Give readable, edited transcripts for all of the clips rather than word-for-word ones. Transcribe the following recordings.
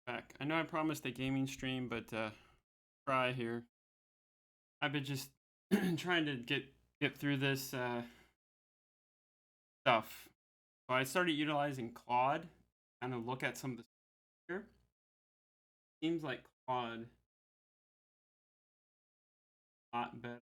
back. I know I promised a gaming stream, but try here. I've been just trying to get through this stuff. So I started utilizing Claude, kind of look at some of the here. Seems like Claude a lot better.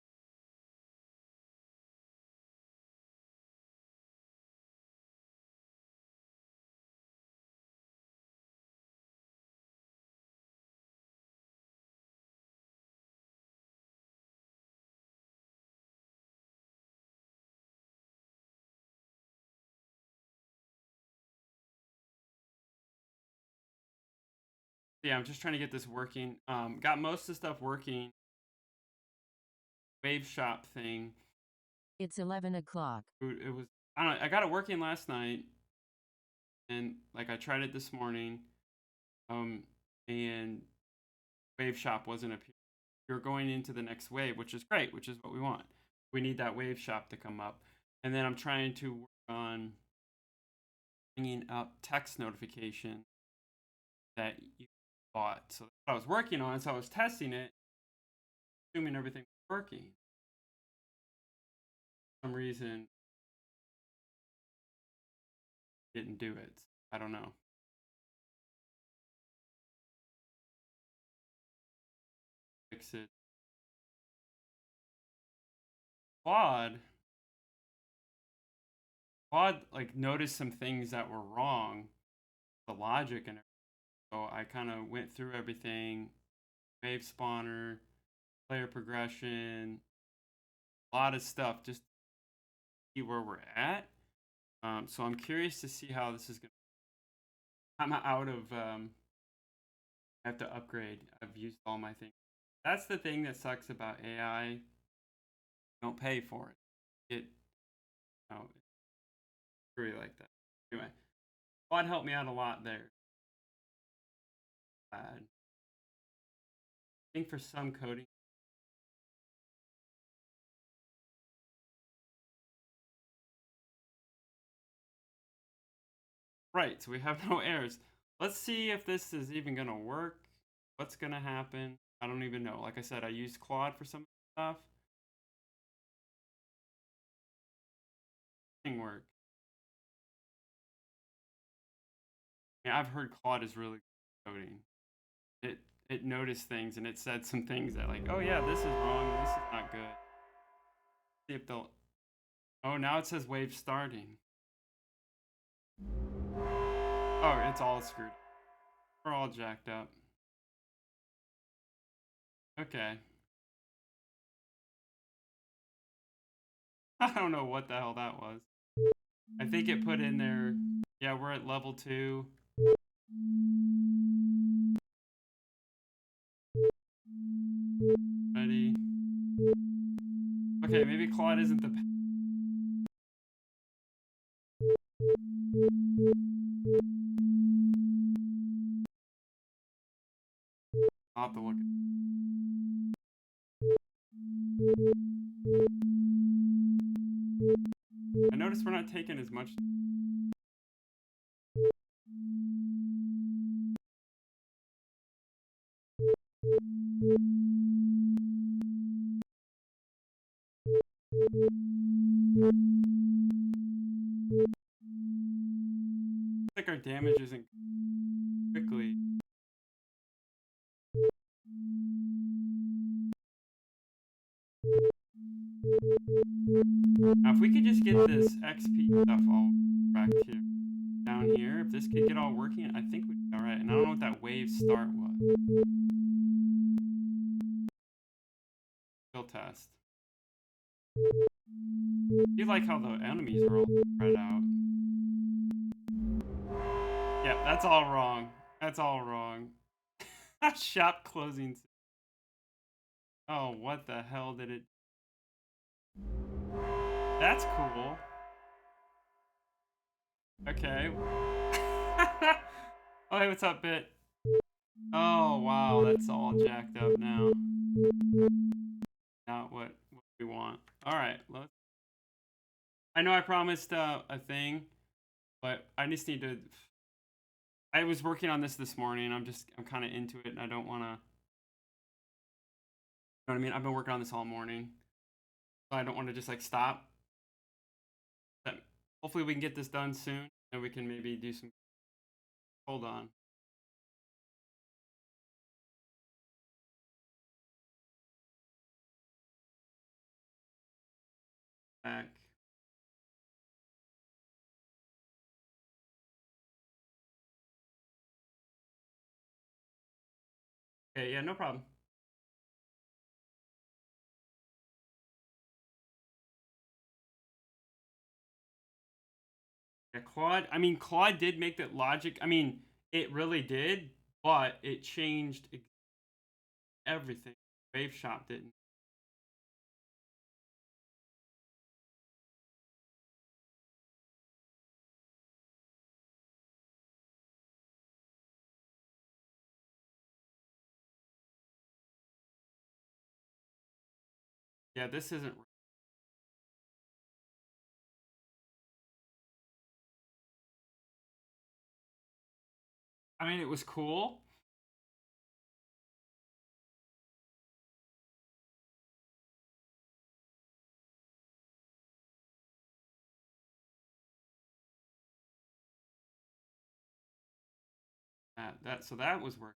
Yeah, I'm just trying to get this working. Got most of the stuff working. Wave shop thing. It's 11 o'clock. It was I don't know, I got it working last night, and like I tried it this morning. Um, and wave shop wasn't appearing. You're going into the next wave, which is great, which is what we want. We need that wave shop to come up. And then I'm trying to work on bringing up text notification that you bought. So that's what I was working on. So I was testing it, assuming everything was working. For some reason, didn't do it. I don't know. Fix it. Claude, Claude like noticed some things that were wrong, the logic and everything. So I kind of went through everything, wave spawner, player progression, a lot of stuff just to see where we're at. So I'm curious to see how this is going to. I'm out of. I have to upgrade. I've used all my things. That's the thing that sucks about AI. You don't pay for it. It's really like that. Anyway, Claude helped me out a lot there. I think for some coding. Right, so we have no errors. Let's see if this is even going to work. What's going to happen? I don't even know. Like I said, I used Claude for some stuff. Thing work. Yeah, I've heard Claude is really good at coding. It noticed things and it said some things that like, oh yeah, this is wrong. This is not good. See if they'll. Oh, now it says wave starting. Oh, it's all screwed. We're all jacked up. Okay. I don't know what the hell that was. I think it put in there. Yeah, we're at level 2. Ready. Okay, maybe Claude isn't the. I'll have to look. I noticed we're not taking as much. Like our damage isn't quickly. Now, if we could just get this XP stuff all back here, down here, if this could get all working, I think we'd be alright. And I don't know what that wave start was. Skill test. I do like how the enemies are all spread out. Yeah, that's all wrong. That's all wrong. Shop closing. Oh, what the hell did it? That's cool. Okay. Oh, hey, what's up, Bit? Oh, wow, that's all jacked up now. Not what we want. All right, let's. I know I promised a thing, but I just need to. I was working on this morning. I'm kind of into it, and I don't want to. You know what I mean? I've been working on this all morning, so I don't want to just like stop. But hopefully, we can get this done soon, and we can maybe do some. Hold on, back. Okay, yeah, no problem. Yeah, Claude. I mean, Claude did make that logic. I mean, it really did, but it changed everything. Wave Shop didn't. Yeah, this isn't. I mean, it was cool. That was working.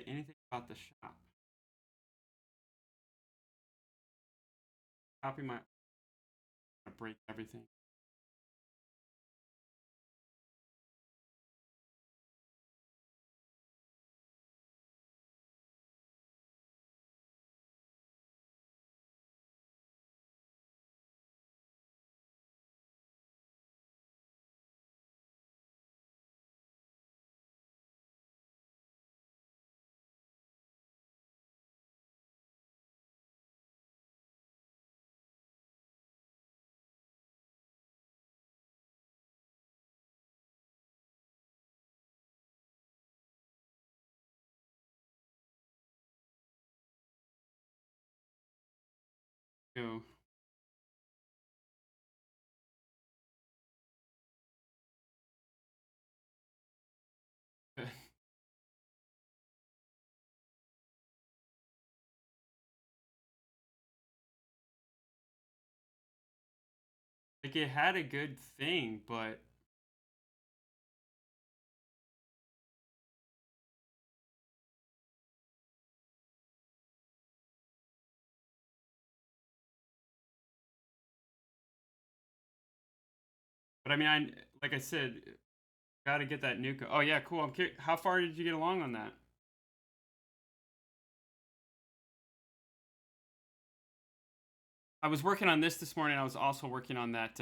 Anything about the shop? Copy my. Break everything. Go. Like it had a good thing, but I mean, like I said, got to get that nuke. Oh yeah, cool. How far did you get along on that? I was working on this morning. I was also working on that.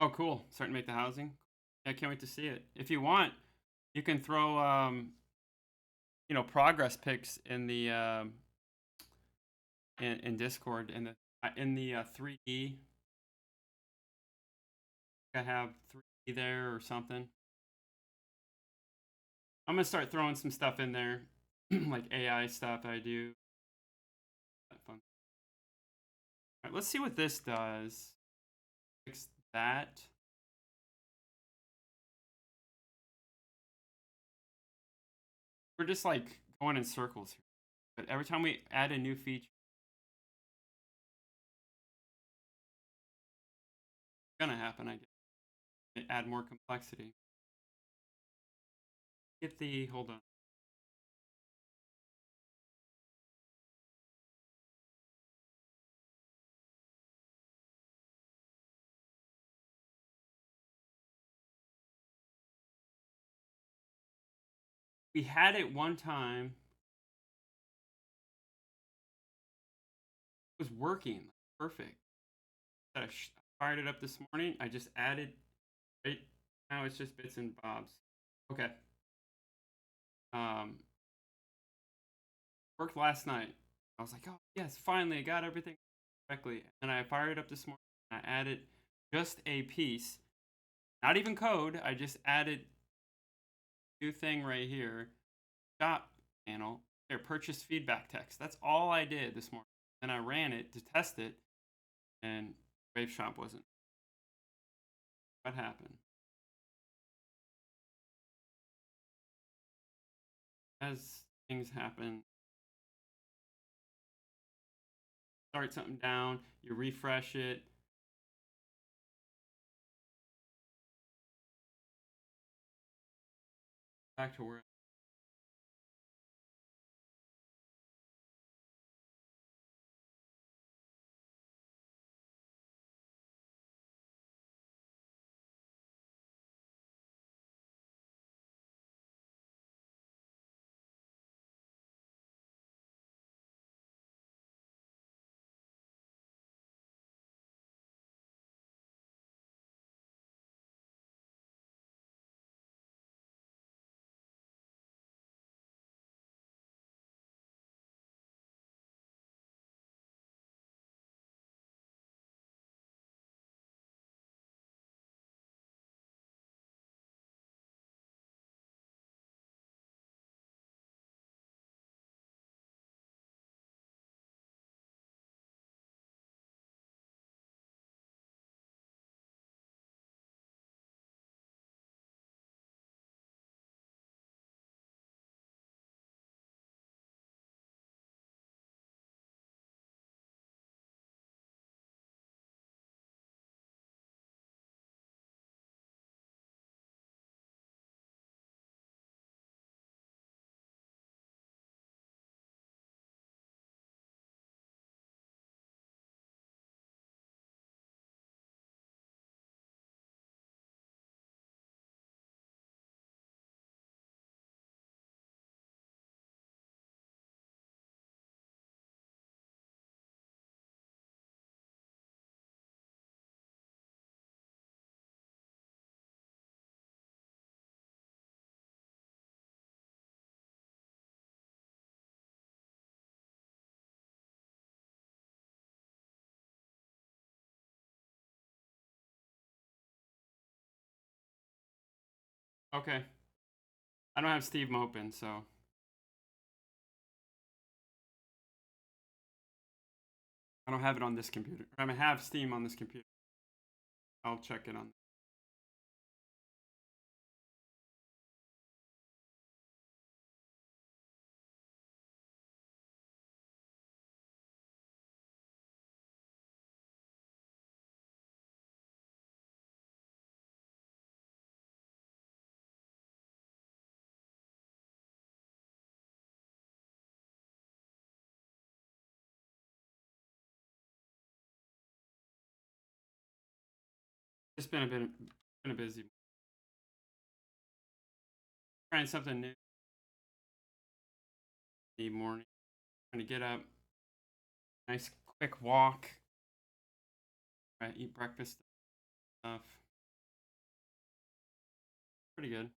Oh, cool. Starting to make the housing. Yeah, I can't wait to see it. If you want, you can throw progress pics in the in Discord in the 3D. I have 3D there or something. I'm gonna start throwing some stuff in there, like AI stuff I do. Fun. All right, let's see what this does. Fix that. We're just like going in circles here. But every time we add a new feature, it's gonna happen. I guess. Add more complexity. Get the hold on. We had it one time. It was working perfect. I fired it up this morning. I just added. Right now it's just bits and bobs. Okay. Um, worked last night. I was like, oh yes, finally I got everything correctly. And I fired it up this morning. I added just a piece, not even code. I just added new thing right here, shop panel. There, purchase feedback text. That's all I did this morning. Then I ran it to test it, and Wave Shop wasn't. What happened? As things happen, start something down, you refresh it. Back to where. Okay. I don't have Steam open, so I don't have it on this computer. I have Steam on this computer. I'll check it on. It's been a busy trying something new the morning. Trying to get up, nice quick walk, eat breakfast stuff. Pretty good.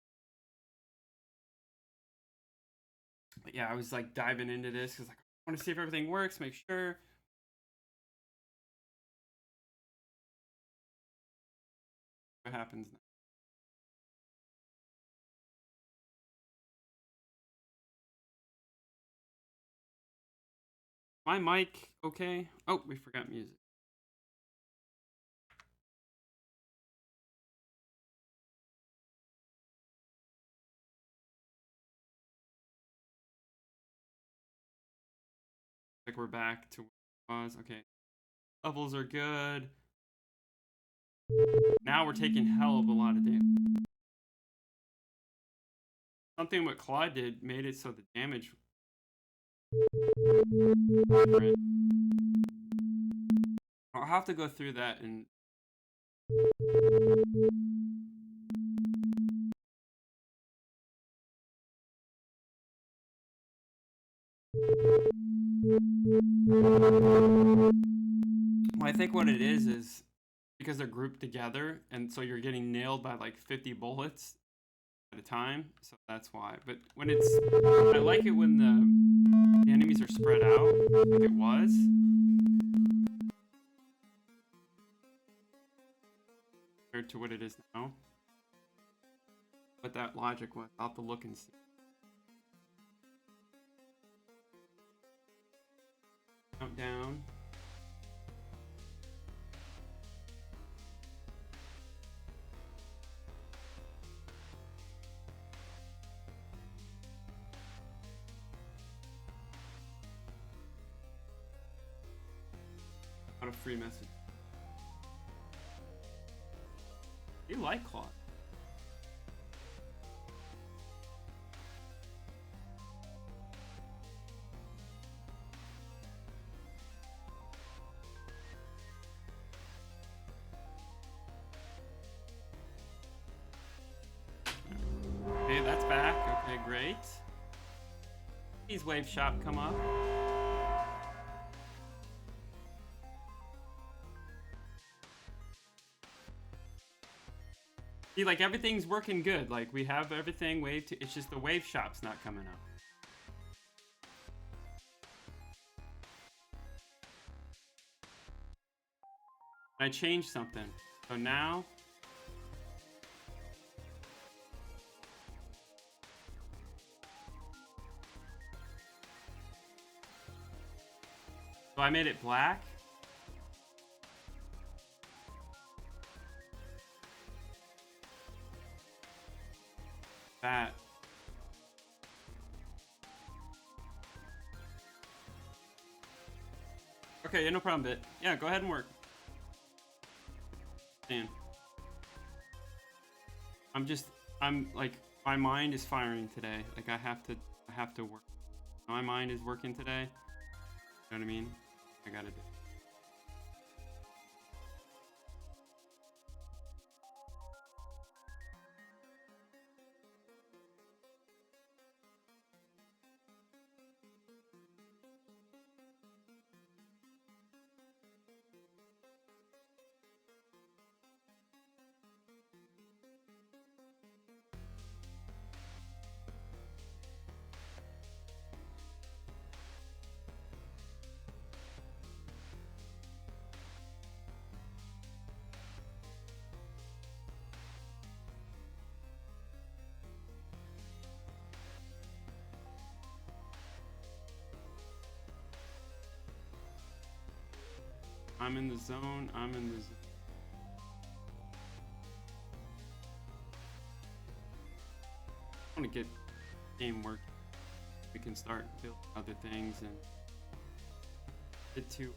But yeah, I was like diving into this because like I want to see if everything works, make sure. What happens now? My mic okay? Oh, we forgot music. Like we're back to where it was. Okay, levels are good. Now we're taking hell of a lot of damage. Something what Claude did made it so the damage different. I'll have to go through that and well, I think what it is because they're grouped together, and so you're getting nailed by like 50 bullets at a time. So that's why. But when it's, I like it when the enemies are spread out, like it was. compared to what it is now. What that logic was. I'll have to look and see. Countdown. Not a free message. You like Claude. Okay, that's back. Okay, great. These Wave Shop come up. See, like everything's working good. Like we have everything wave to, it's just the Wave Shop's not coming up. I changed something. So now so I made it black. That. Okay, yeah, no problem, Bit. Yeah, go ahead and work. Dan. I'm like, my mind is firing today. Like I have to work. My mind is working today. You know what I mean? I gotta do it. I'm in the zone. I'm in the zone. I want to get game working. We can start building other things and get to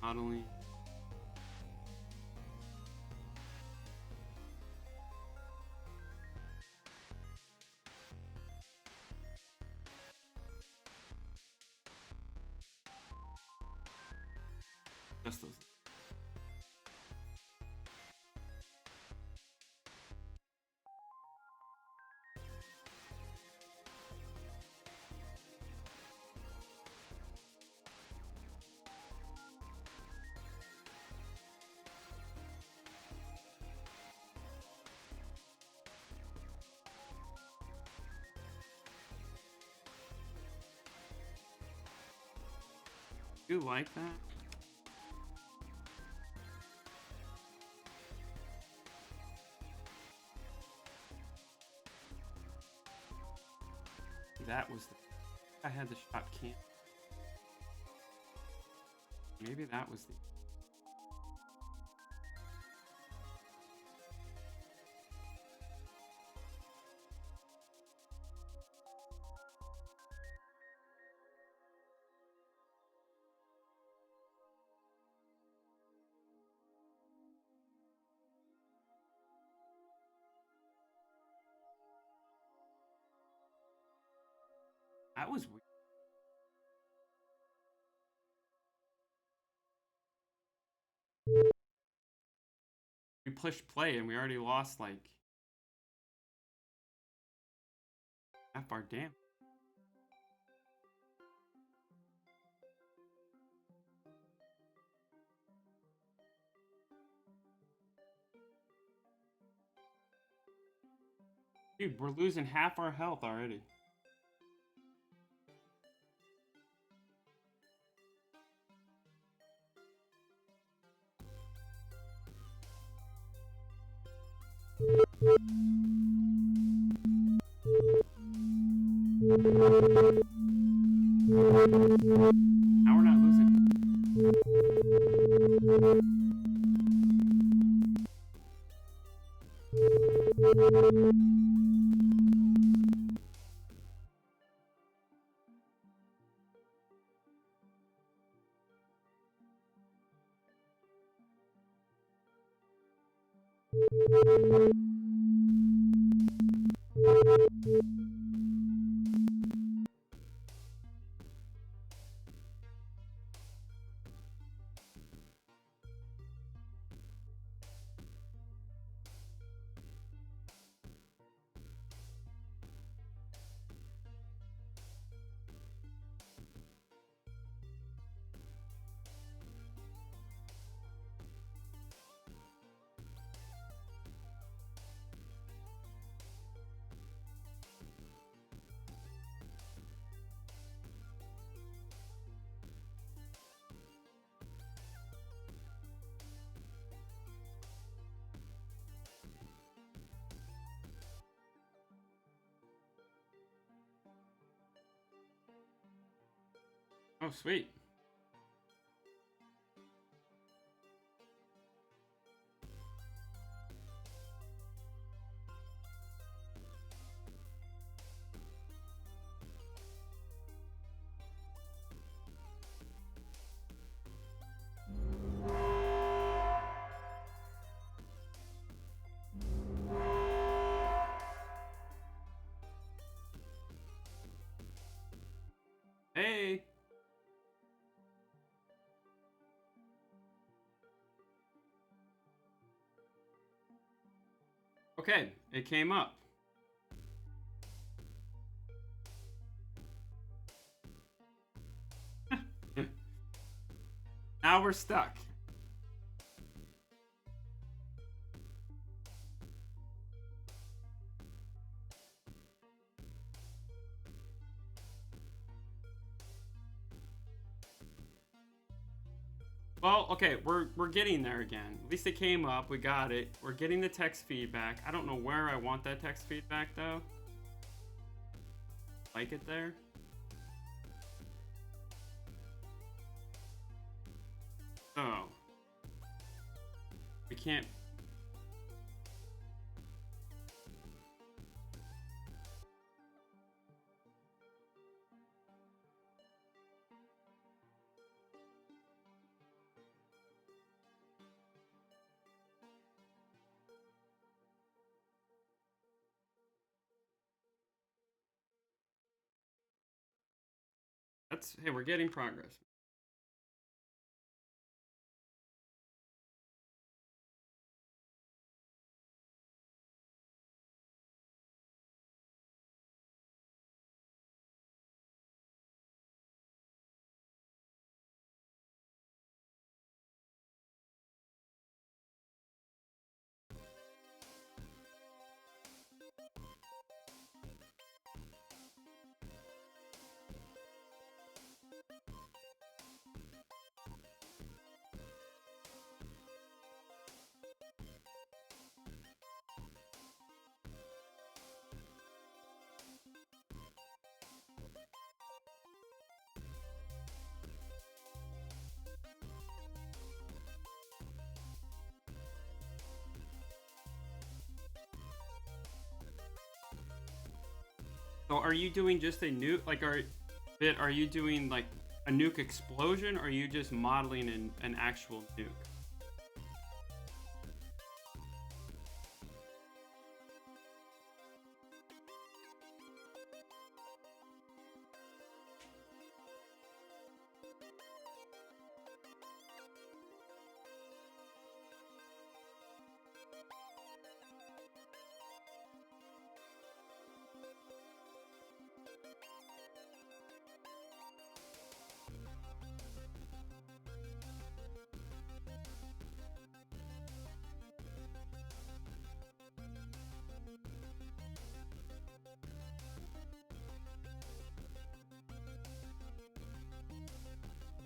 modeling. Just those. You like that? That was the. I had the shop can. Maybe that was the. That was weird. We pushed play and we already lost like half our damn. Dude, we're losing half our health already. Now we're not losing. Oh, sweet. Hey. Okay, it came up. Now we're stuck. Well, okay, we're getting there again. At least it came up. We got it. We're getting the text feedback. I don't know where I want that text feedback though. Like it there. Oh. We can't. That's hey, we're getting progress. So are you doing just a nuke? Like, are you doing like a nuke explosion, or are you just modeling an actual nuke?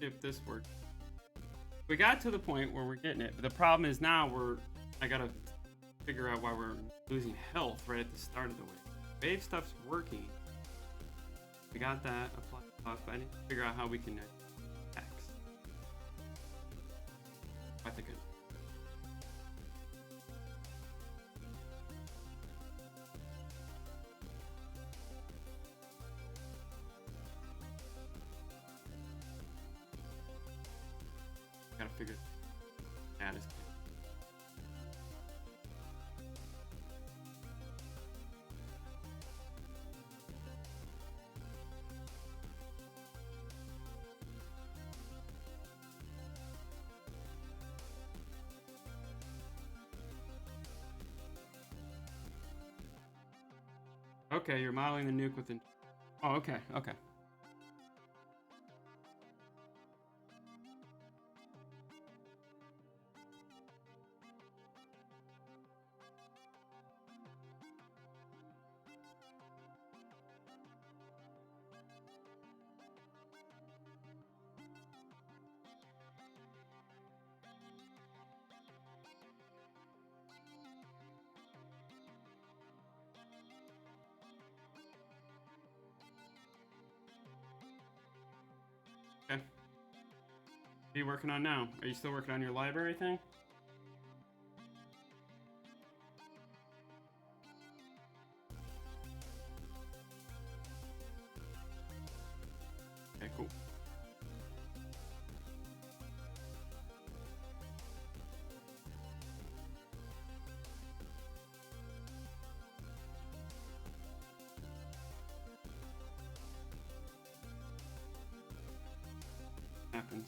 If this works. We got to the point where we're getting it, but the problem is now I gotta figure out why we're losing health right at the start of the wave. Wave stuff's working. We got that. Apply buff. I need to figure out how we can X. I think it. Gotta figure status. Okay, you're modeling the nuke with the. Oh, okay, okay. Okay. What are you working on now? Are you still working on your library thing? Okay, cool. Happens.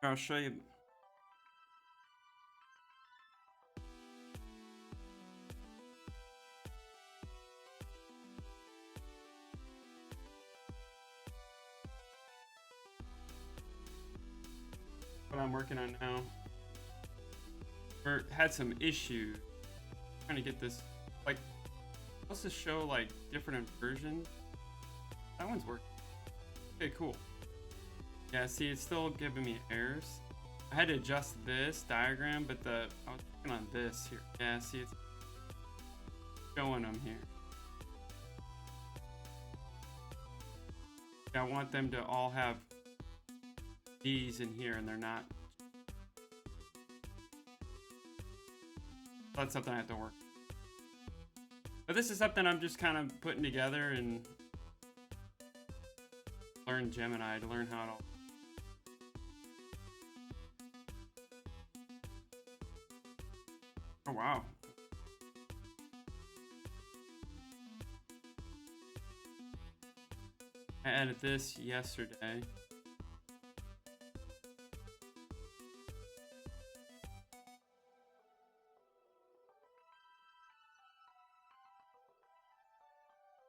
I'll show you what I'm working on now. We had some issues trying to get this, like, supposed to show like different inversions. That one's working. Okay, cool. Yeah, see, it's still giving me errors. I had to adjust this diagram, but I was working on this here. Yeah, see, it's showing them here. Yeah, I want them to all have these in here, and they're not. That's something I have to work. But this is something I'm just kind of putting together and learn Gemini to learn how it all. Oh wow. I added this yesterday.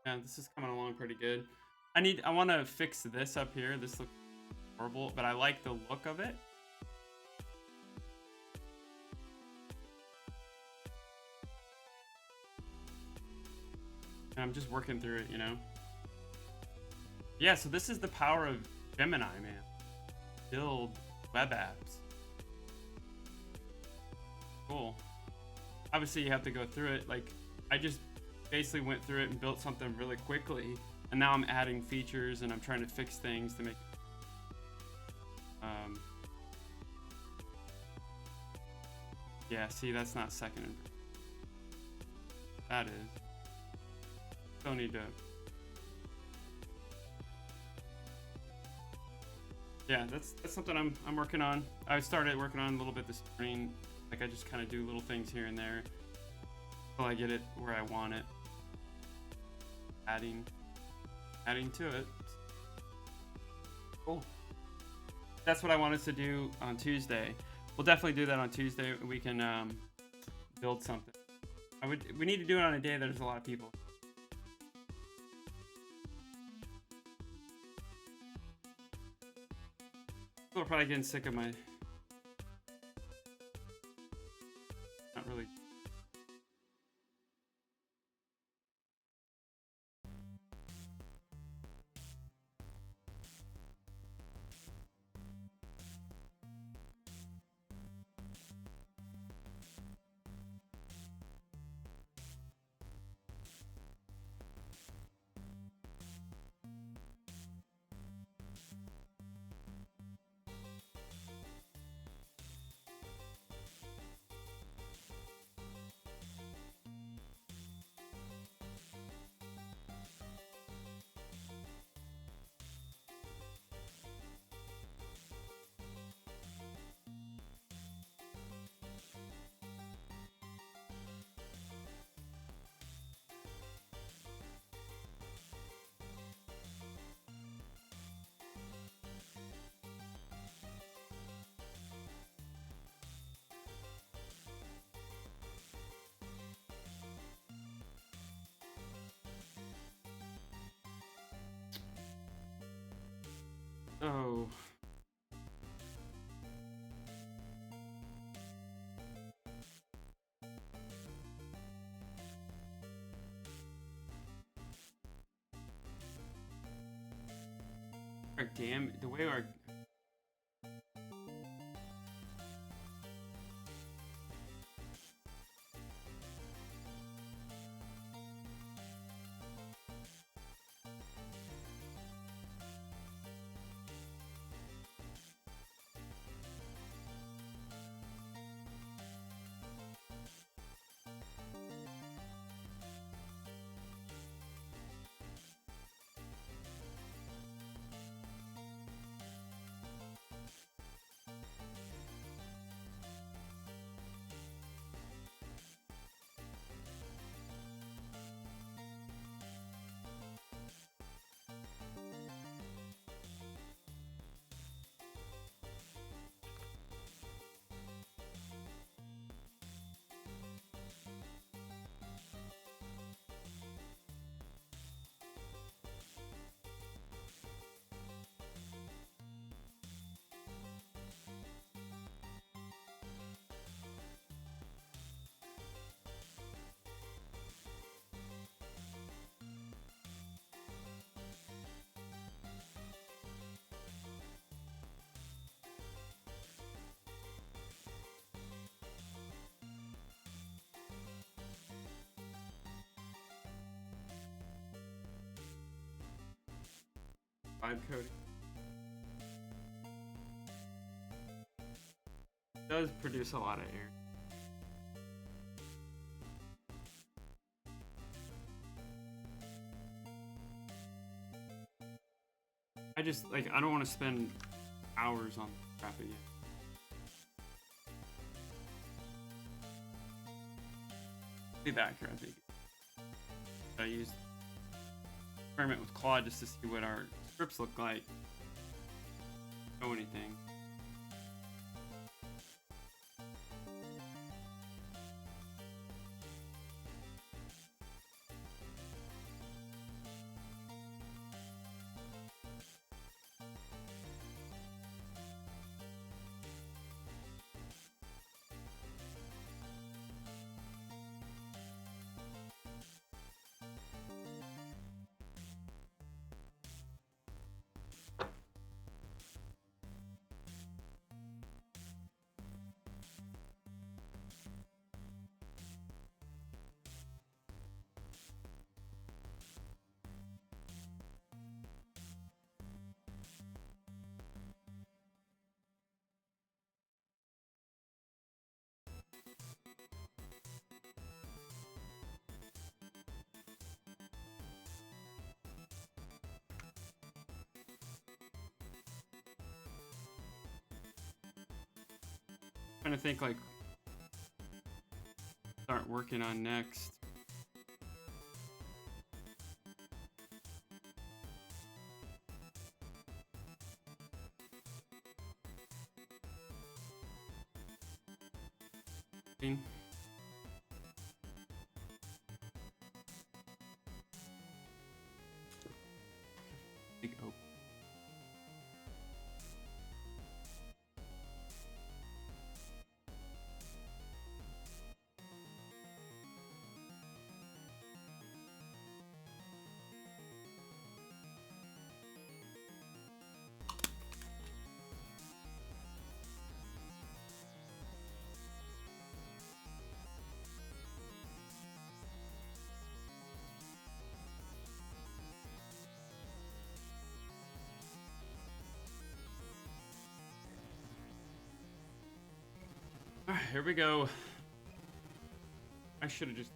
Yeah, this is coming along pretty good. I want to fix this up here. This looks horrible, but I like the look of it. And I'm just working through it, you know? Yeah, so this is the power of Gemini, man. Build web apps. Cool. Obviously, you have to go through it. Like, I just basically went through it and built something really quickly. And now I'm adding features and I'm trying to fix things to make yeah, see, that's not second. That is. Still need to. Yeah, that's something I'm working on. I started working on a little bit this morning. Like, I just kind of do little things here and there until I get it where I want it. Adding to it. Cool. That's what I want us to do on Tuesday. We'll definitely do that on Tuesday. We can build something. We need to do it on a day that there's a lot of people. People are probably getting sick of my. Not really. Oh. Damn, the way our. vibe coding. It does produce a lot of air. I just like I don't want to spend hours on crap again. Be that crappy. I used experiment with Claude just to see what our scripts look like. Know anything? Trying to think like start working on next. Big open. All right, here we go. I should have just.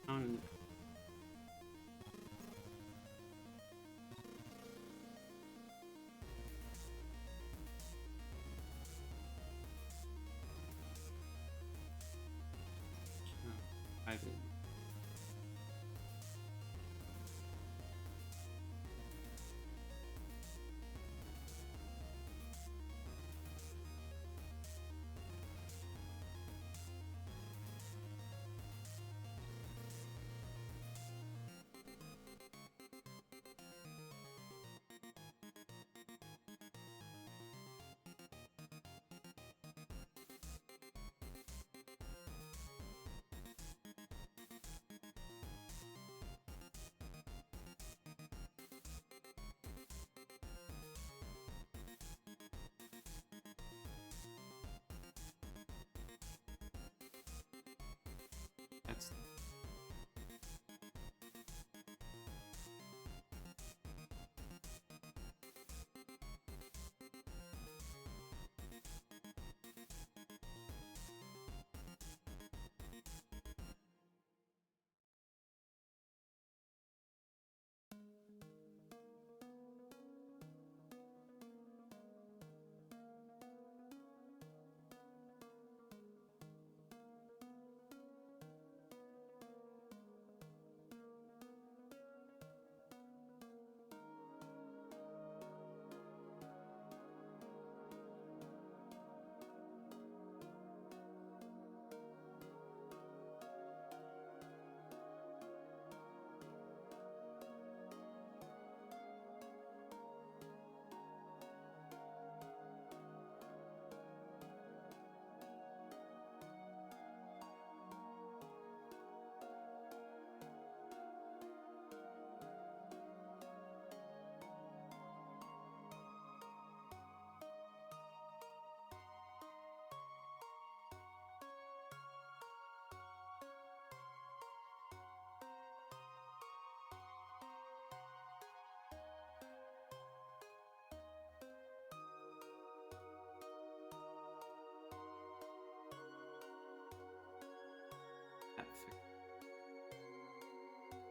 Um, I did.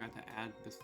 I have to add this.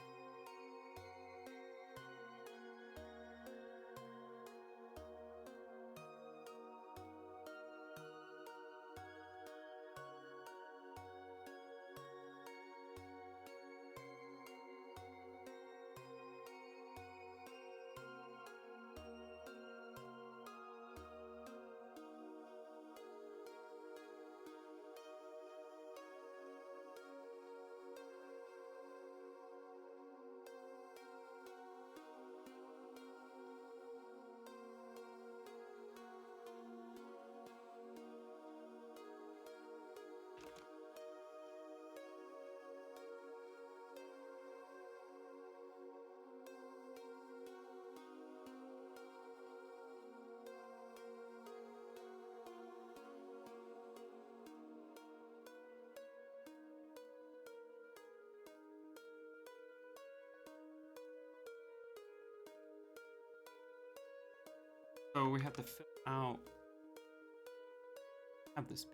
So we have to fill out. Have this.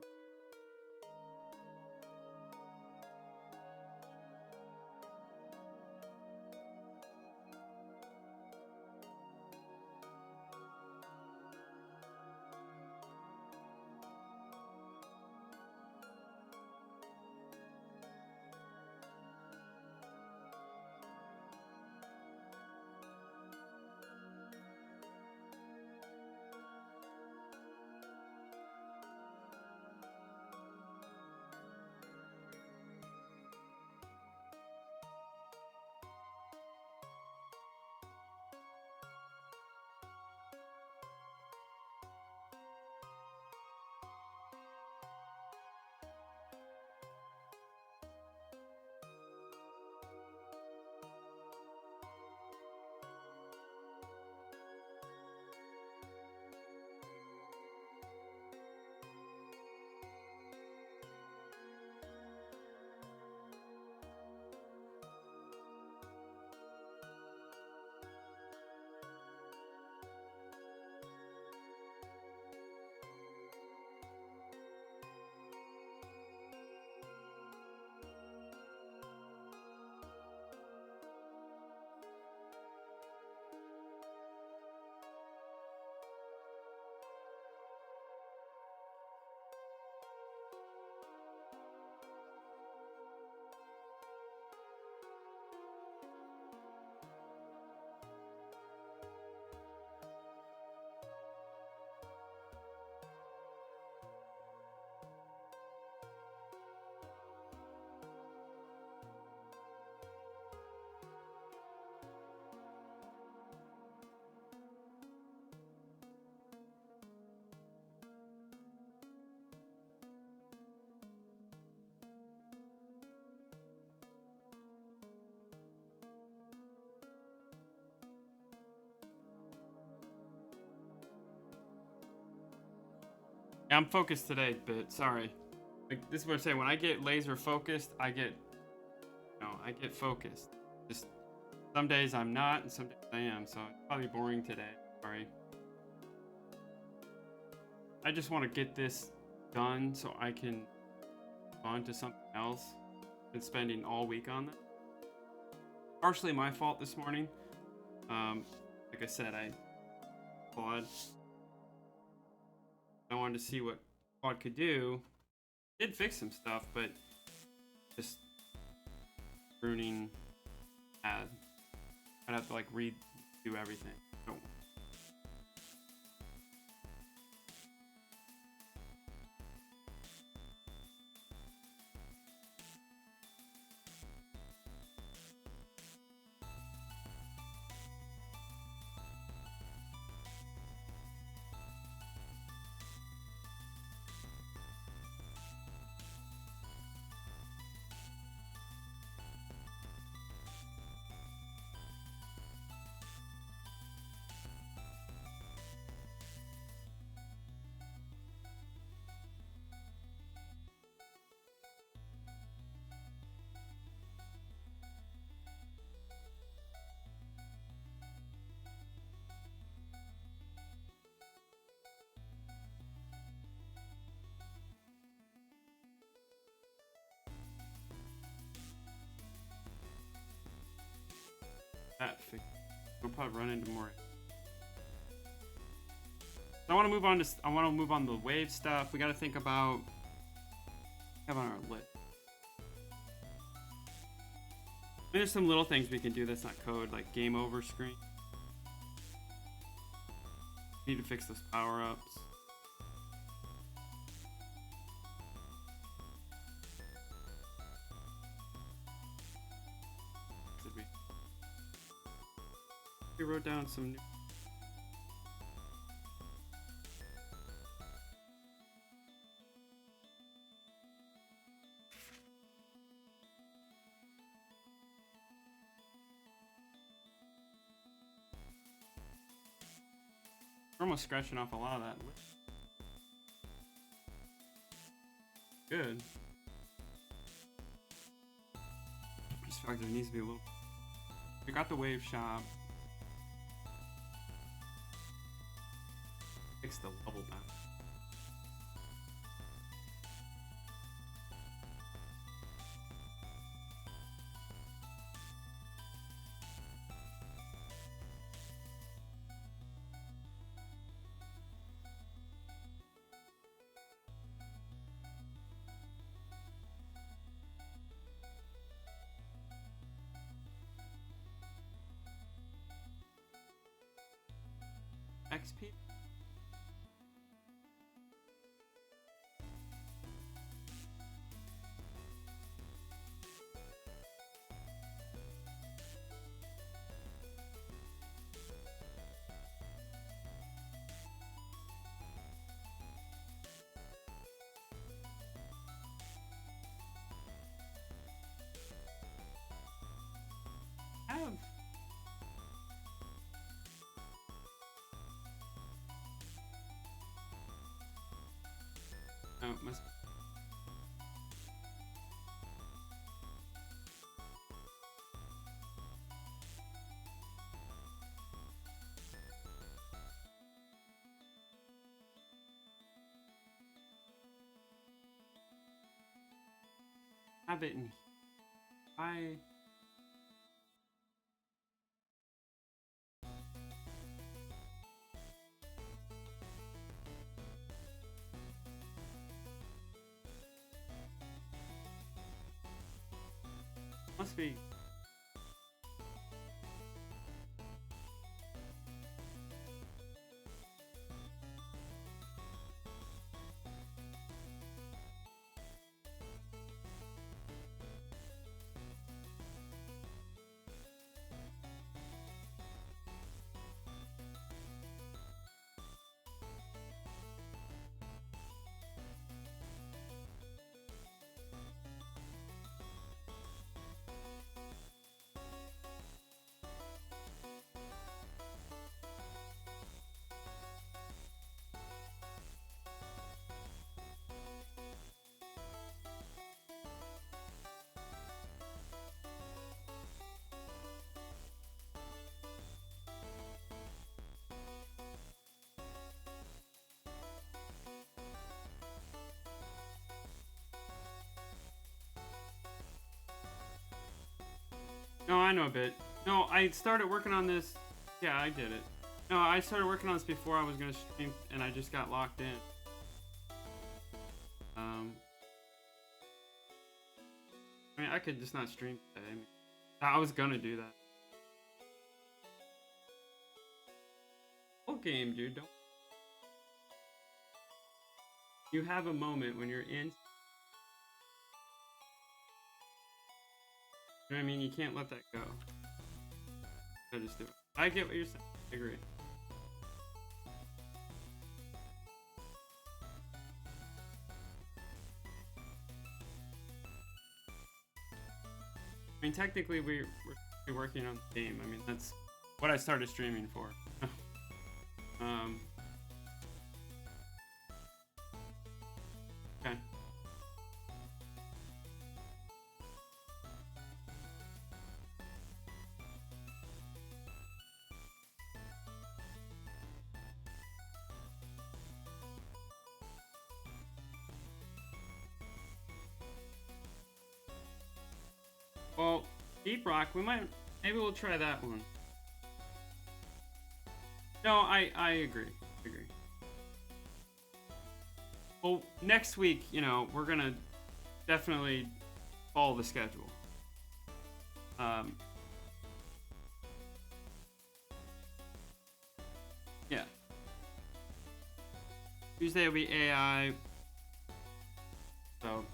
Yeah, I'm focused today, but sorry. Like, this is what I'm saying. When I get laser focused, I get focused. Just some days I'm not, and some days I am. So it's probably boring today. Sorry. I just want to get this done so I can move on to something else. Been spending all week on that. Partially my fault this morning. Like I said, Claude. I wanted to see what Claude could do. Did fix some stuff, but just pruning bad. I'd have to like redo everything. So that fix. We'll probably run into more. So I want to move on to. I want to move on to the wave stuff. We got to think about. Have on our list. There's some little things we can do that's not code, like game over screen. Need to fix those power ups. We wrote down some new. We're almost scratching off a lot of that. Good. Just feel like there needs to be a little. We got the wave shop. Fix the level down. XP. Have. Oh, it must. Have it in. I. Must be. No, I know a bit. No, I started working on this. Yeah, I did it. No, I started working on this before I was gonna stream, and I just got locked in. I mean, I could just not stream today. I mean, I was gonna do that. Whole game, dude. Don't. You have a moment when you're in. You know what I mean? You can't let that go. I just do it. I get what you're saying. I agree. I mean, technically, we're working on the game. I mean, that's what I started streaming for. Okay. Well, Deep Rock, we might Maybe we'll try that one. No, I agree. I agree. Well, next week, you know, we're gonna definitely follow the schedule. Um, yeah. Tuesday will be AI. So.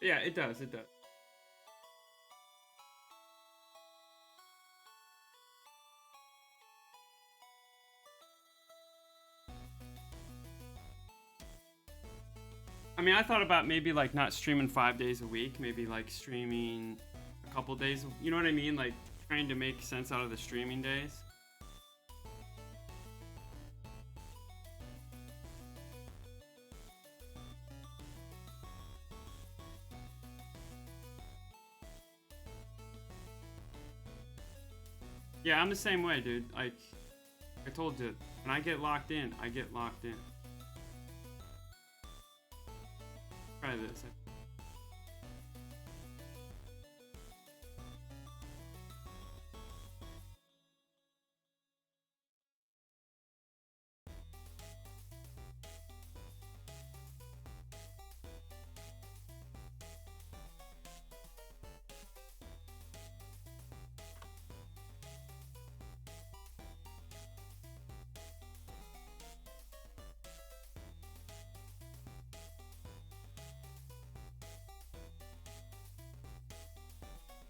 Yeah, it does. It does. I mean, I thought about maybe like not streaming 5 days a week, maybe like streaming a couple days. You know what I mean? Like trying to make sense out of the streaming days. Yeah, I'm the same way, dude. Like I told you, when I get locked in, I get locked in. Try this.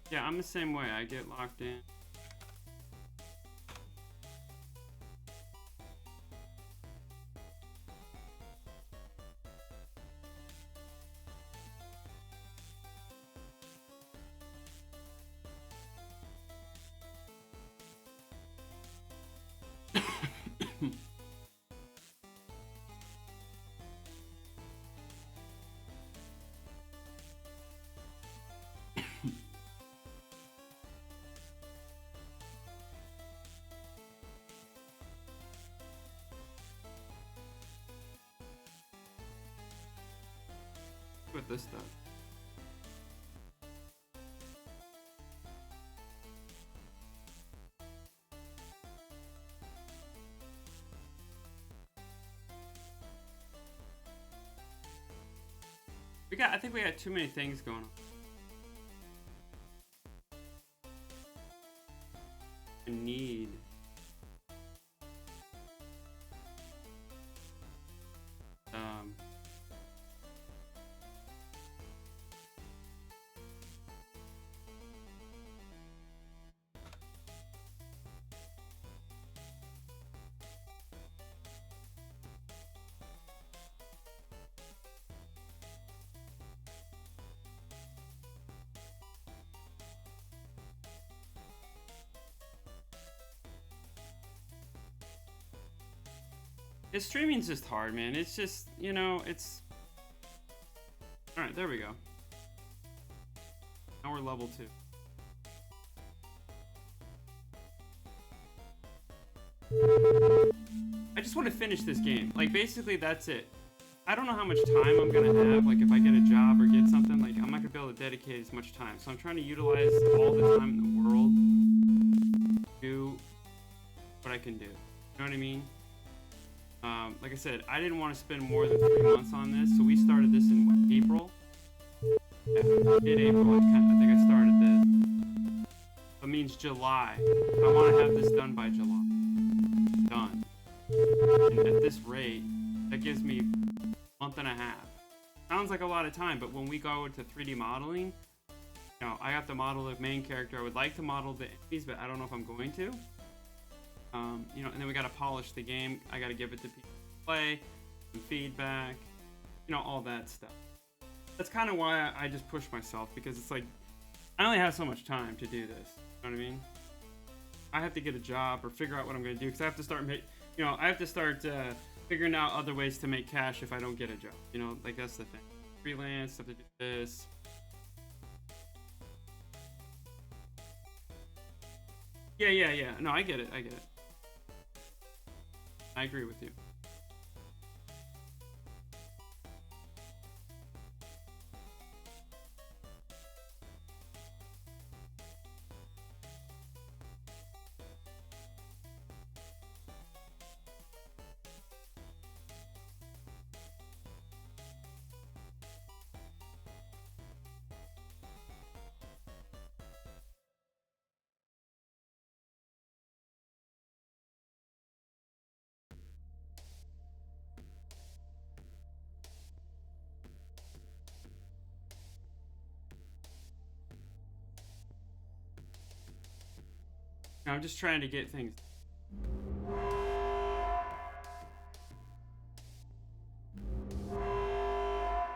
Yeah, I'm the same way. I get locked in. With this stuff. I think we got too many things going on. I need. Um. Streaming's just hard, man. It's just, you know, it's. Alright, there we go. Now we're level 2. I just want to finish this game. Like, basically, that's it. I don't know how much time I'm gonna have. Like, if I get a job or get something, like, I'm not gonna be able to dedicate as much time. So I'm trying to utilize all the time in the world to do what I can do. You know what I mean? Like I said, I didn't want to spend more than 3 months on this, so we started this in what, April? Yeah, in April, I think I started this. That means July. I want to have this done by July. Done. And at this rate, that gives me a month and a half. Sounds like a lot of time, but when we go to 3D modeling, you know, I have to model the main character. I would like to model the enemies, but I don't know if I'm going to. You know, and then we got to polish the game. I got to give it to people to play, some feedback, you know, all that stuff. That's kind of why I just push myself, because it's like, I only have so much time to do this. You know what I mean? I have to get a job or figure out what I'm going to do, because I have to start, you know, I have to start figuring out other ways to make cash if I don't get a job. You know, like that's the thing. Freelance, stuff to do this. Yeah, yeah, yeah. No, I get it. I get it. I agree with you. I'm just trying to get things.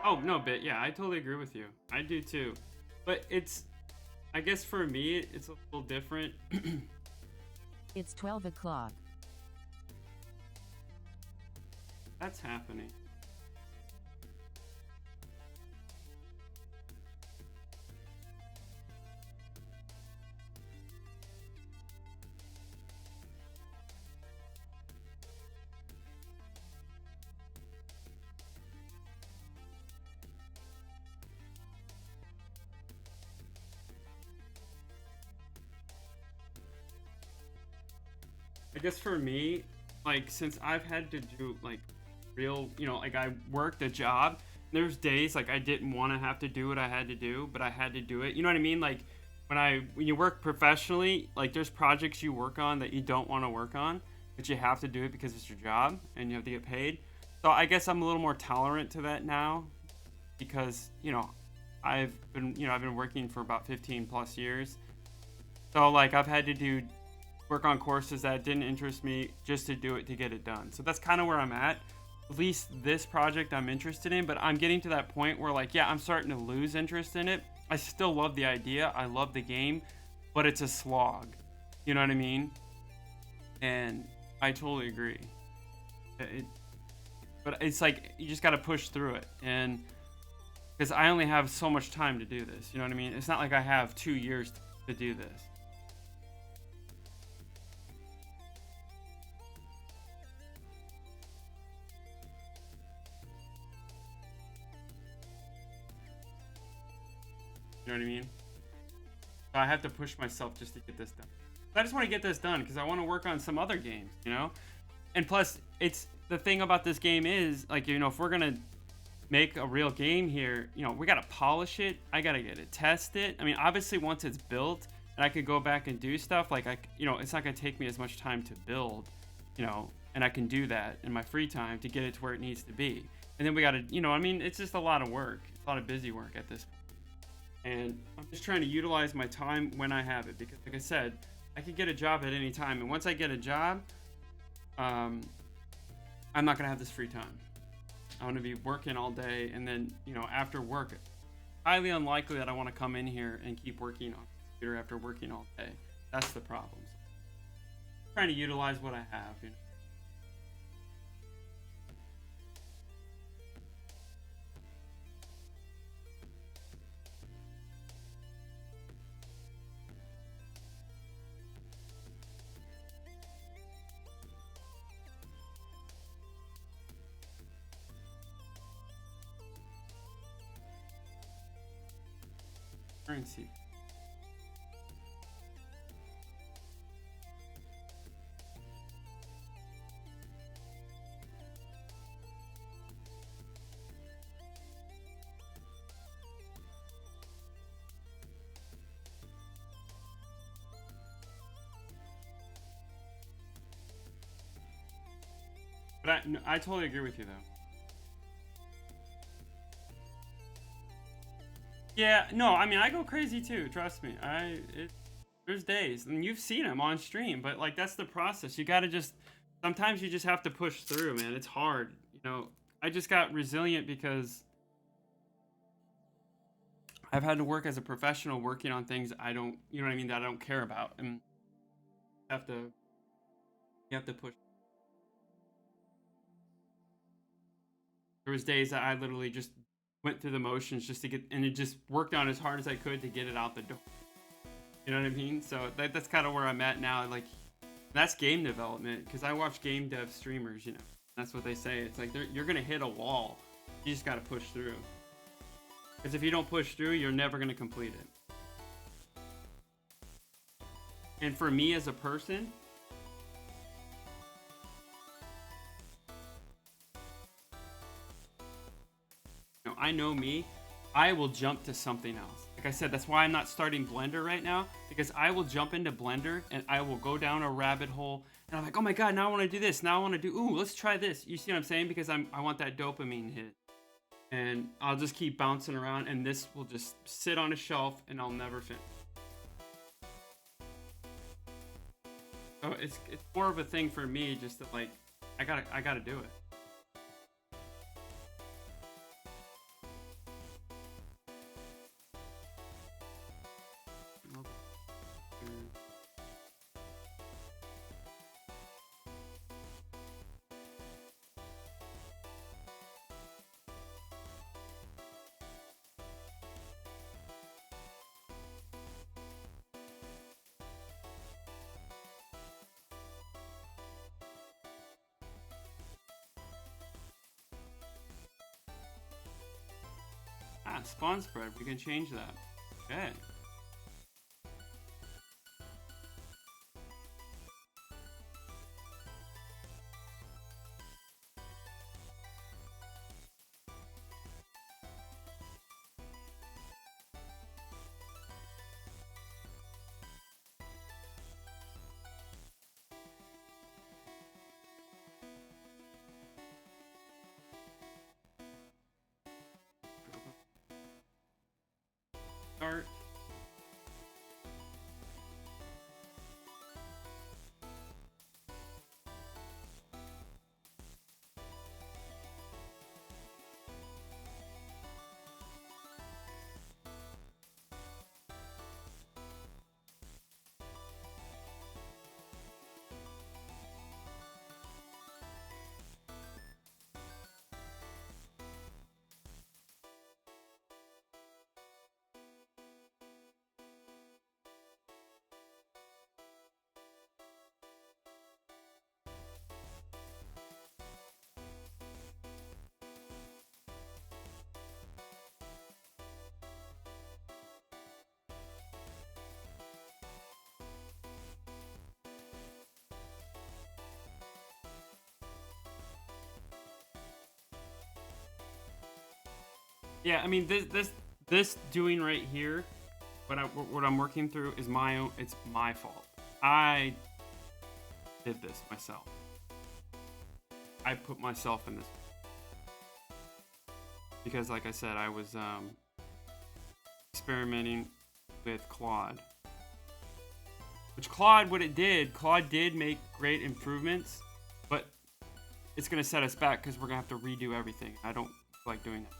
Oh no, bit. Yeah, I totally agree with you. I do too. But it's, I guess for me, it's a little different. It's 12 o'clock. That's happening. I guess for me, like since I've had to do like real, you know, like I worked a job. There's days like I didn't want to have to do what I had to do, but I had to do it. You know what I mean? Like when you work professionally, like there's projects you work on that you don't want to work on, but you have to do it because it's your job and you have to get paid. So I guess I'm a little more tolerant to that now because, you know, I've been working for about 15 plus years. So like I've had to do work on courses that didn't interest me just to do it to get it done. So that's kind of where I'm at. At least this project I'm interested in, but I'm getting to that point where like, yeah, I'm starting to lose interest in it. I still love the idea. I love the game, but it's a slog. You know what I mean? And I totally agree. It, but it's like you just got to push through it. And because I only have so much time to do this, you know what I mean? It's not like I have 2 years to do this. You know what I mean? So I have to push myself just to get this done. I just want to get this done because I want to work on some other games, you know? And plus, it's the thing about this game is, like, you know, if we're going to make a real game here, you know, we got to polish it. I got to get it tested. I mean, obviously, once it's built and I could go back and do stuff, like, you know, it's not going to take me as much time to build, you know, and I can do that in my free time to get it to where it needs to be. And then we got to, you know, I mean, it's just a lot of work. It's a lot of busy work at this point. And I'm just trying to utilize my time when I have it because, like I said, I could get a job at any time. And once I get a job, I'm not going to have this free time. I want to be working all day. And then, you know, after work, highly unlikely that I want to come in here and keep working on the computer after working all day. That's the problem. So I'm trying to utilize what I have, you know. Currency. But I totally agree with you, though. Yeah, no, I mean, I go crazy too. Trust me. There's days, and you've seen them on stream, but like that's the process. You gotta just sometimes you just have to push through, man. It's hard, you know. I just got resilient because I've had to work as a professional, working on things I don't, you know what I mean, that I don't care about, and have to you have to push. There was days that I literally just went through the motions just to get, and it just worked on as hard as I could to get it out the door. You know what I mean? So that's kind of where I'm at now. Like, that's game development, because I watch game dev streamers. That's what they say. It's like you're gonna hit a wall. You just gotta push through. Because if you don't push through, you're never gonna complete it. And for me as a person, I know me, I will jump to something else. Like I said, that's why I'm not starting Blender right now, because I will jump into Blender and I will go down a rabbit hole and I'm like, oh my god, now I want to do this. Now I want to do, ooh, let's try this. You see what I'm saying? Because I want that dopamine hit. And I'll just keep bouncing around, and this will just sit on a shelf and I'll never finish. So it's more of a thing for me, just that, like, I gotta do it. Spawn spread, we can change that. Okay. Start. Yeah, I mean, this doing right here, what I'm working through is my own. It's my fault. I did this myself. I put myself in this because, like I said, I was experimenting with Claude. Which Claude did make great improvements, but it's gonna set us back because we're gonna have to redo everything. I don't like doing that.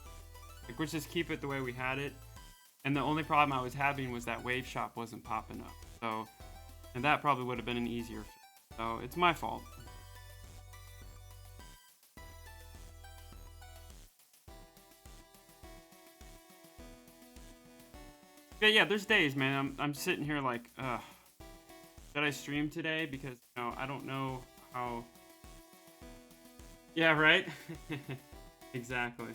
Like, let's just keep it the way we had it. And the only problem I was having was that wave shop wasn't popping up. So, and that probably would have been an easier fix. So it's my fault. Yeah, there's days, man. I'm sitting here like, should I stream today? Because, I don't know how. Yeah, right? Exactly.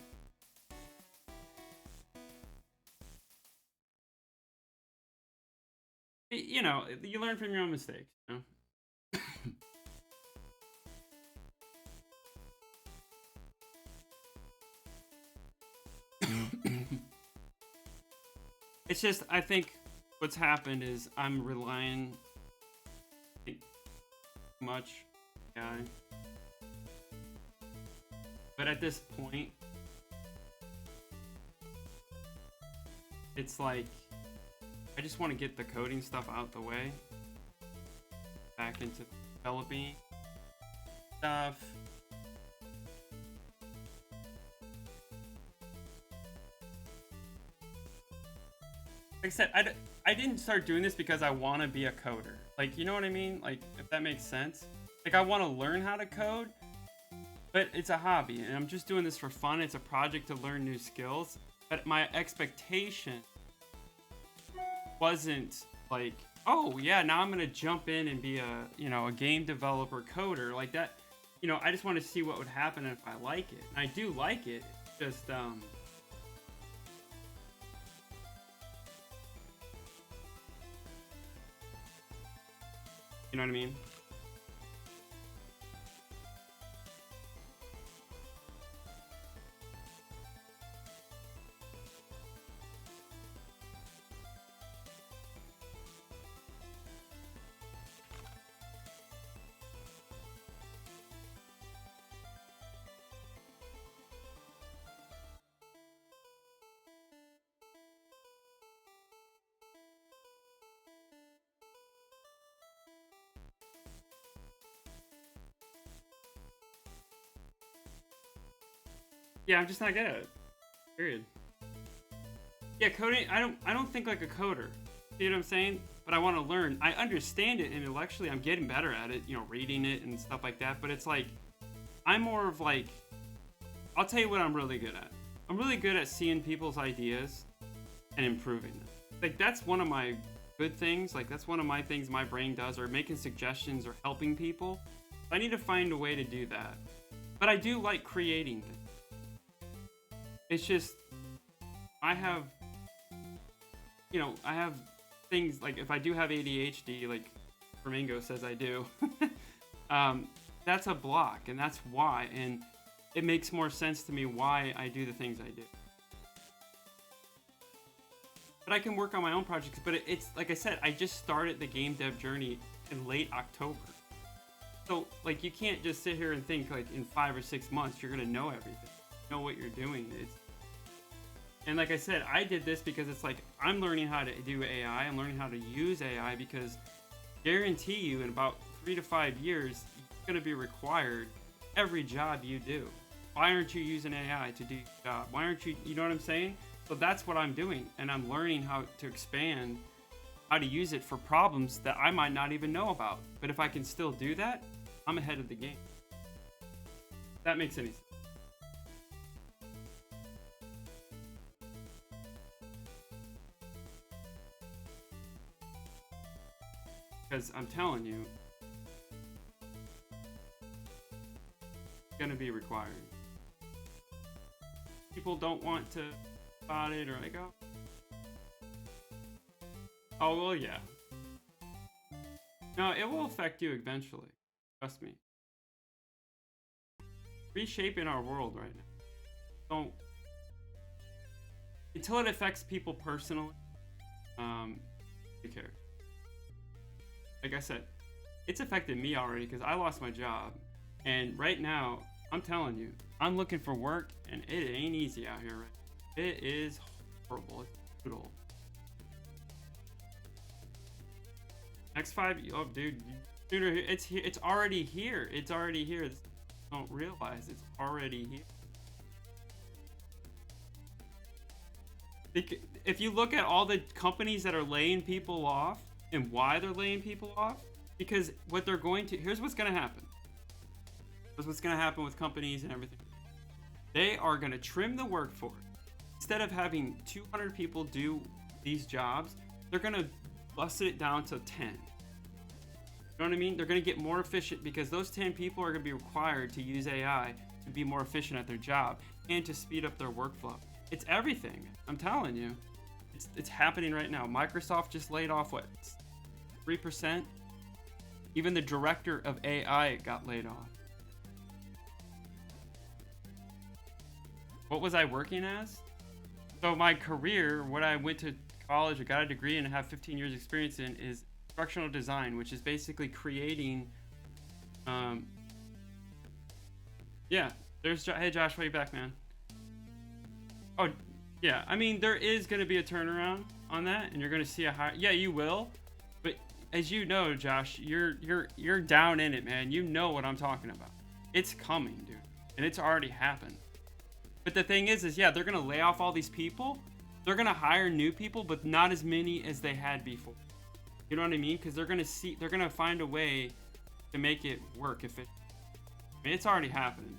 You learn from your own mistakes. It's just, I think what's happened is I'm relying too much, guy. But at this point, it's like, I just want to get the coding stuff out the way. Back into developing stuff. Like I said, I didn't start doing this because I want to be a coder. Like, you know what I mean? Like, if that makes sense. Like, I want to learn how to code, but it's a hobby, and I'm just doing this for fun. It's a project to learn new skills. But my expectation wasn't like, oh yeah, now I'm gonna jump in and be a, you know, a game developer coder like that. You know, I just want to see what would happen if I like it. And I do like it. Just you know what I mean? Yeah, I'm just not good at it. Period. Yeah, coding. I don't think like a coder. See what I'm saying? But I want to learn. I understand it intellectually. I'm getting better at it. You know, reading it and stuff like that. But it's like I'm more of like, I'll tell you what I'm really good at. I'm really good at seeing people's ideas and improving them. Like that's one of my good things. Like that's one of my things my brain does, or making suggestions or helping people. I need to find a way to do that. But I do like creating things. It's just I have, you know, I have things like if I do have ADHD, like Flamingo says I do, that's a block, and that's why. And it makes more sense to me why I do the things I do. But I can work on my own projects. But it's like I said, I just started the game dev journey in late October. So like you can't just sit here and think like in 5 or 6 months you're gonna know everything, know what you're doing. And like I said, I did this because it's like I'm learning how to do AI. I'm learning how to use AI because guarantee you in about 3 to 5 years it's gonna be required every job you do. Why aren't you using AI to do your job? Why aren't you? You know what I'm saying? So that's what I'm doing, and I'm learning how to expand, how to use it for problems that I might not even know about. But if I can still do that, I'm ahead of the game. If that makes any sense. Because I'm telling you, it's going to be required. People don't want to spot it or like, oh, well, yeah. No, it will affect you eventually. Trust me. Reshaping our world right now. Don't. Until it affects people personally, who cares? Like I said, it's affected me already because I lost my job. And right now, I'm telling you, I'm looking for work and it ain't easy out here right now. It is horrible. It's brutal. Next 5, oh dude, it's here. It's already here. It's already here. Don't realize it's already here. If you look at all the companies that are laying people off and why they're laying people off, because what they're going to, here's what's going to happen. Here's what's going to happen with companies and everything. They are going to trim the workforce. Instead of having 200 people do these jobs, they're going to bust it down to 10. You know what I mean? They're going to get more efficient because those 10 people are going to be required to use AI to be more efficient at their job and to speed up their workflow. It's everything. I'm telling you. It's happening right now. Microsoft just laid off, what, 3%? Even the director of AI got laid off. What was I working as? So my career, what I went to college, I got a degree and have 15 years experience in is instructional design, which is basically creating, yeah, there's, hey Josh, way back, man. Oh, yeah, I mean, there is going to be a turnaround on that, and you're going to see a high, yeah, you will, but as you know, Josh, you're down in it, man. You know what I'm talking about. It's coming, dude, and it's already happened. But the thing is yeah, they're going to lay off all these people. They're going to hire new people, but not as many as they had before. You know what I mean? Because they're going to find a way to make it work efficiently. I mean, it's already happening.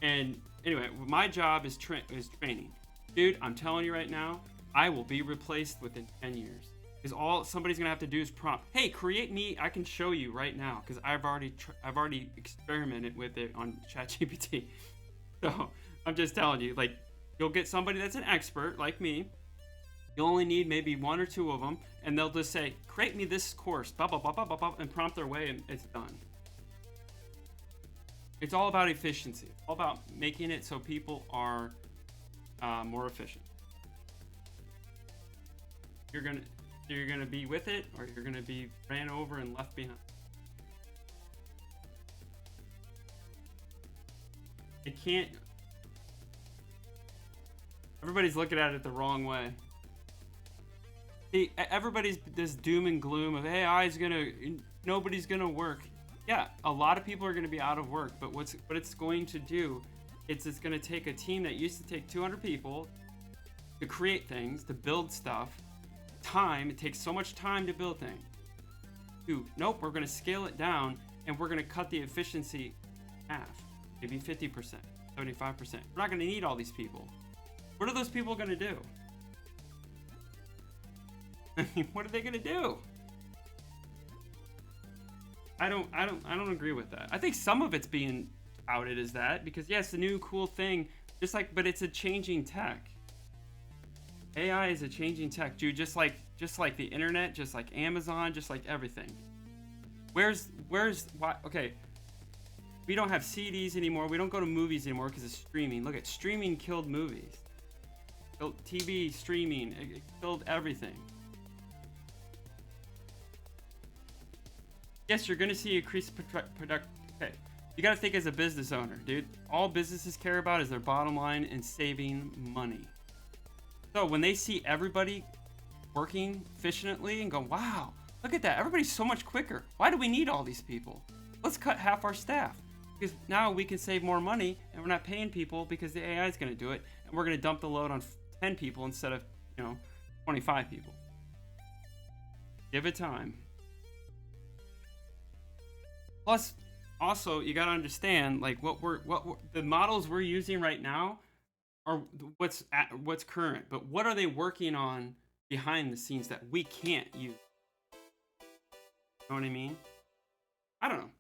And anyway, my job is training. Dude, I'm telling you right now, I will be replaced within 10 years. Because all somebody's gonna have to do is prompt, hey, create me. I can show you right now because I've already experimented with it on ChatGPT. So I'm just telling you, like, you'll get somebody that's an expert like me. You'll only need maybe one or two of them, and they'll just say, create me this course, blah blah blah blah blah, blah, and prompt their way, and it's done. It's all about efficiency. It's all about making it so people are more efficient. You're gonna be with it, or you're gonna be ran over and left behind. It can't. Everybody's looking at it the wrong way. See, everybody's this doom and gloom of nobody's gonna work. Yeah, a lot of people are gonna be out of work, but what it's going to do, it's gonna take a team that used to take 200 people to create things, to build stuff. It takes so much time to build things. Nope, we're gonna scale it down and we're gonna cut the efficiency in half, maybe 50%, 75%. We're not gonna need all these people. What are those people gonna do? I mean, what are they gonna do? I don't agree with that. I think some of it's being outed as that because yeah, it's a new cool thing, but it's a changing tech. AI is a changing tech, dude. Just like the internet, just like Amazon, just like everything. Where's why? Okay, we don't have CDs anymore. We don't go to movies anymore because of streaming. Look at streaming killed movies. Killed TV streaming. It killed everything. Yes, you're gonna see increased product. Okay, you gotta think as a business owner, dude. All businesses care about is their bottom line and saving money. So when they see everybody working efficiently and go, wow, look at that, everybody's so much quicker. Why do we need all these people? Let's cut half our staff because now we can save more money and we're not paying people because the AI is going to do it, and we're going to dump the load on 10 people instead of 25 people. Give it time. Plus, also you got to understand like what the models we're using right now are what's current, but what are they working on behind the scenes that we can't use? You know what I mean? I don't know.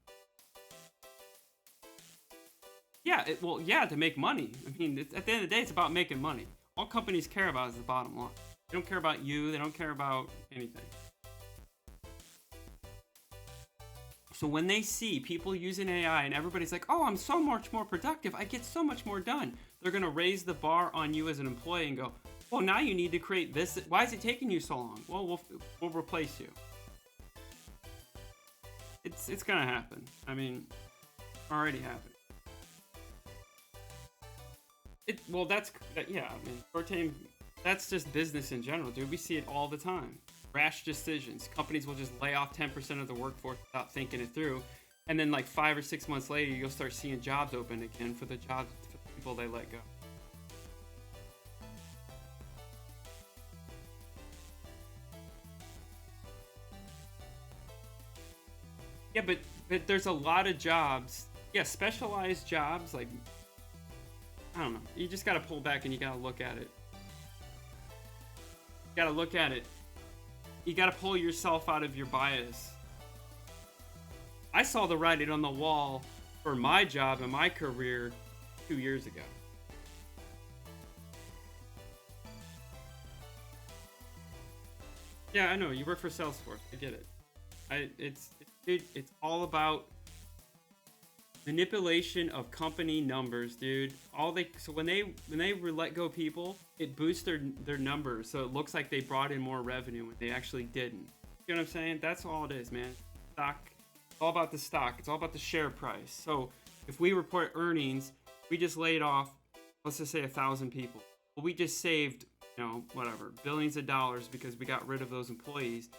Yeah, to make money. I mean, at the end of the day, it's about making money. All companies care about is the bottom line. They don't care about you. They don't care about anything. So when they see people using AI and everybody's like, oh, I'm so much more productive, I get so much more done, they're going to raise the bar on you as an employee and go, well, now you need to create this. Why is it taking you so long? Well, we'll replace you. It's going to happen. I mean, already happened. Yeah, I mean, short-term, that's just business in general, dude. We see it all the time. Rash decisions. Companies will just lay off 10% of the workforce without thinking it through, and then like 5 or 6 months later, you'll start seeing jobs open again for the people they let go. Yeah, but there's a lot of jobs. Yeah, specialized jobs. Like, I don't know. You just gotta pull back and you gotta look at it. You gotta look at it. You gotta pull yourself out of your bias. I saw the writing on the wall for my job and my career 2 years ago. Yeah, I know. You work for Salesforce. I get it. It's all about manipulation of company numbers, dude. So when they let go people, it boosts their numbers, so it looks like they brought in more revenue when they actually didn't. You know what I'm saying? That's all it is, man. Stock. It's all about the stock. It's all about the share price. So if we report earnings, we just laid off, let's just say 1,000 people. Well, we just saved, whatever, billions of dollars because we got rid of those employees.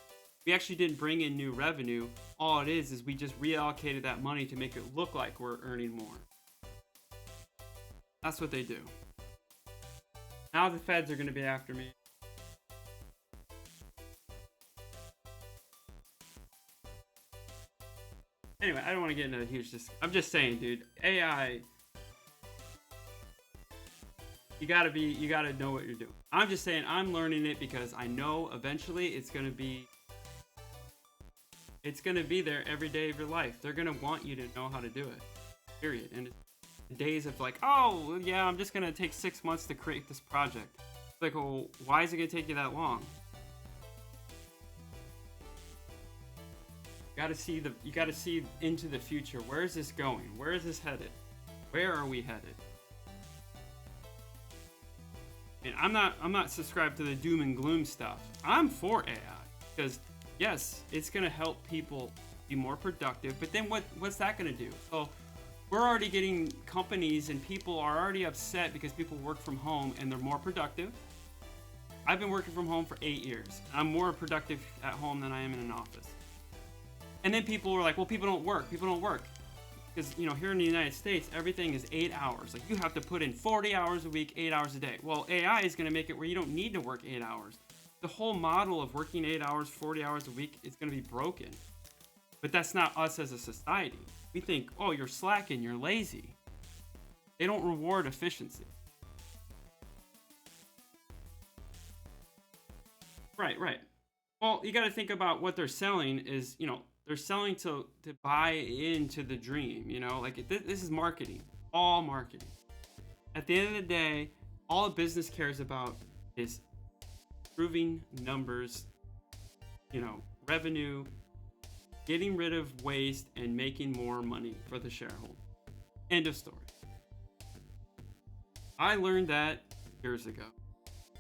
We actually didn't bring in new revenue. All it is we just reallocated that money to make it look like we're earning more. That's what they do. Now the feds are going to be after me. Anyway, I don't want to get into a huge I'm just saying, dude, AI, you gotta know what you're doing. I'm just saying I'm learning it because I know eventually it's gonna be there every day of your life. They're gonna want you to know how to do it. Period. And days of like, oh yeah, I'm just gonna take 6 months to create this project. It's like, well, why is it gonna take you that long? You gotta see into the future. Where is this going? Where is this headed? Where are we headed? And I'm not subscribed to the doom and gloom stuff. I'm for AI because yes, it's gonna help people be more productive. But then what's that gonna do? So we're already getting companies and people are already upset because people work from home and they're more productive. I've been working from home for 8 years. I'm more productive at home than I am in an office. And then people were like, well, people don't work. People don't work. Because, here in the United States, everything is 8 hours. Like, you have to put in 40 hours a week, 8 hours a day. Well, AI is going to make it where you don't need to work 8 hours. The whole model of working 8 hours, 40 hours a week is going to be broken. But that's not us as a society. We think, oh, you're slacking, you're lazy. They don't reward efficiency. Right. Well, you got to think about what they're selling is, they're selling to buy into the dream, like this is marketing, all marketing. At the end of the day, all a business cares about is improving numbers, revenue, getting rid of waste, and making more money for the shareholder. End of story. I learned that years ago.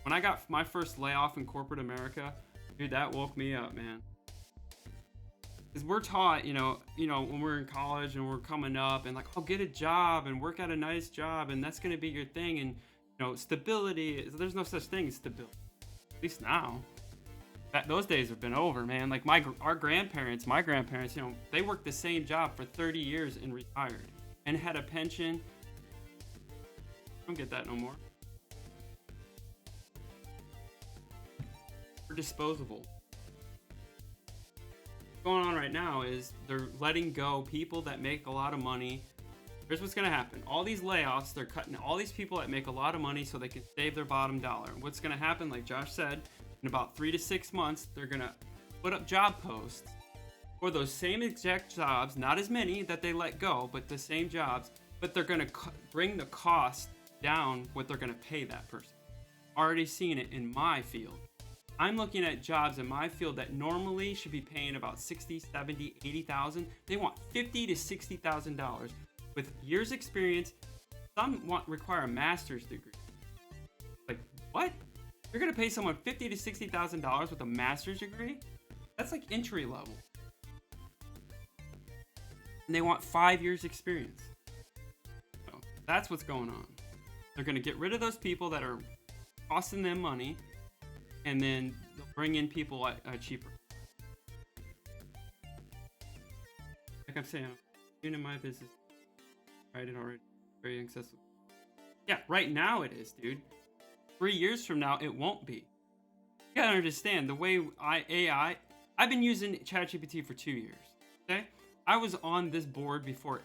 When I got my first layoff in corporate America, dude, that woke me up, man. Because we're taught, when we're in college and we're coming up and like, oh, get a job and work at a nice job and that's going to be your thing. And, stability, there's no such thing as stability. At least now. Those days have been over, man. Like my grandparents, they worked the same job for 30 years and retired and had a pension. I don't get that no more. We're disposable. What's going on right now is they're letting go people that make a lot of money. Here's what's going to happen. All these layoffs, they're cutting all these people that make a lot of money so they can save their bottom dollar. What's going to happen, like Josh said, in about 3 to 6 months, they're going to put up job posts for those same exact jobs, not as many that they let go, but the same jobs, but they're going to bring the cost down what they're going to pay that person. Already seeing it in my field. I'm looking at jobs in my field that normally should be paying about 60, 70, 80,000. They want $50 to $60,000 with years experience. Some require a master's degree. Like, what? You're gonna pay someone $50 to $60,000 with a master's degree? That's like entry level. And they want 5 years experience. So that's what's going on. They're gonna get rid of those people that are costing them money, and then they'll bring in people at cheaper. Like I'm saying, even in my business, tried it already. Very accessible. Yeah, right now it is, dude. 3 years from now, it won't be. You gotta understand the way I've been using ChatGPT for 2 years. Okay, I was on this board before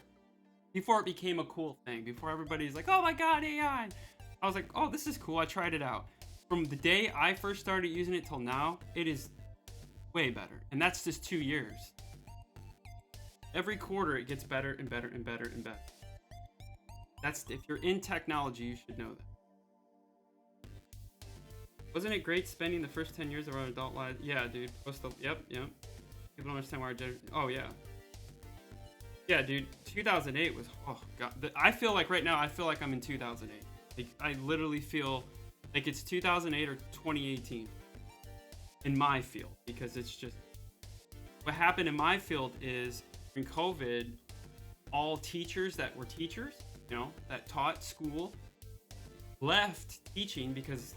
it became a cool thing. Before everybody's like, "Oh my God, AI!" I was like, "Oh, this is cool." I tried it out. From the day I first started using it till now, it is way better, and that's just 2 years. Every quarter, it gets better and better and better and better. If you're in technology, you should know that. Wasn't it great spending the first 10 years of our adult lives? Yeah, dude. Yep. People don't understand why our oh, yeah. Yeah, dude. 2008 was, oh, God. I feel like right now, I'm in 2008. Like, I literally feel like it's 2008 or 2018 in my field, because it's just, what happened in my field is in COVID, all teachers that were teachers, that taught school, left teaching because,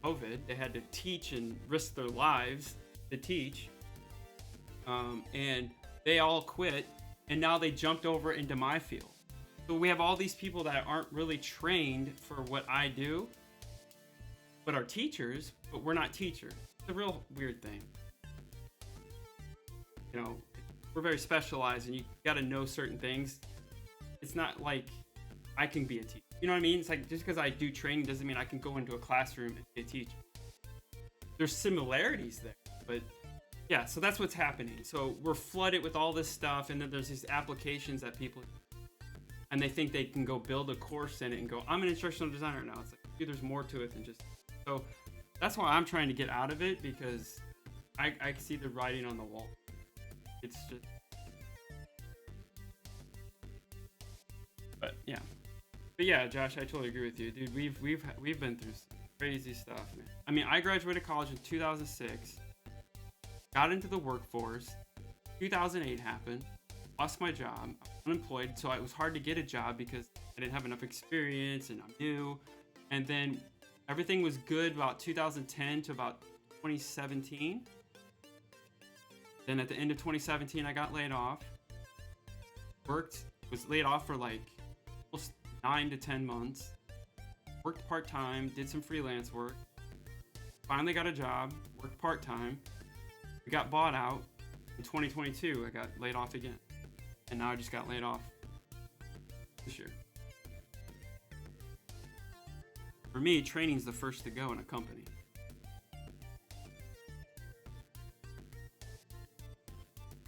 COVID. They had to teach and risk their lives to teach. And they all quit, and now they jumped over into my field. So we have all these people that aren't really trained for what I do, but are teachers, but we're not teachers. It's a real weird thing. We're very specialized, and you got to know certain things. It's not like I can be a teacher. You know what I mean? It's like just because I do training doesn't mean I can go into a classroom and be a teacher. There's similarities there, but yeah, so that's what's happening. So we're flooded with all this stuff, and then there's these applications that people, and they think they can go build a course in it and go, I'm an instructional designer now. It's like, dude, there's more to it than just. So that's why I'm trying to get out of it, because I see the writing on the wall. It's just. But yeah. But yeah, Josh, I totally agree with you, dude. We've been through some crazy stuff, man. I mean, I graduated college in 2006, got into the workforce. 2008 happened, lost my job, unemployed, so it was hard to get a job because I didn't have enough experience and I'm new. And then everything was good about 2010 to about 2017. Then at the end of 2017, I got laid off. Was laid off for like almost 9 to 10 months. Worked part-time, did some freelance work. Finally got a job, worked part-time. We got bought out. In 2022, I got laid off again. And now I just got laid off this year. For me, training's the first to go in a company.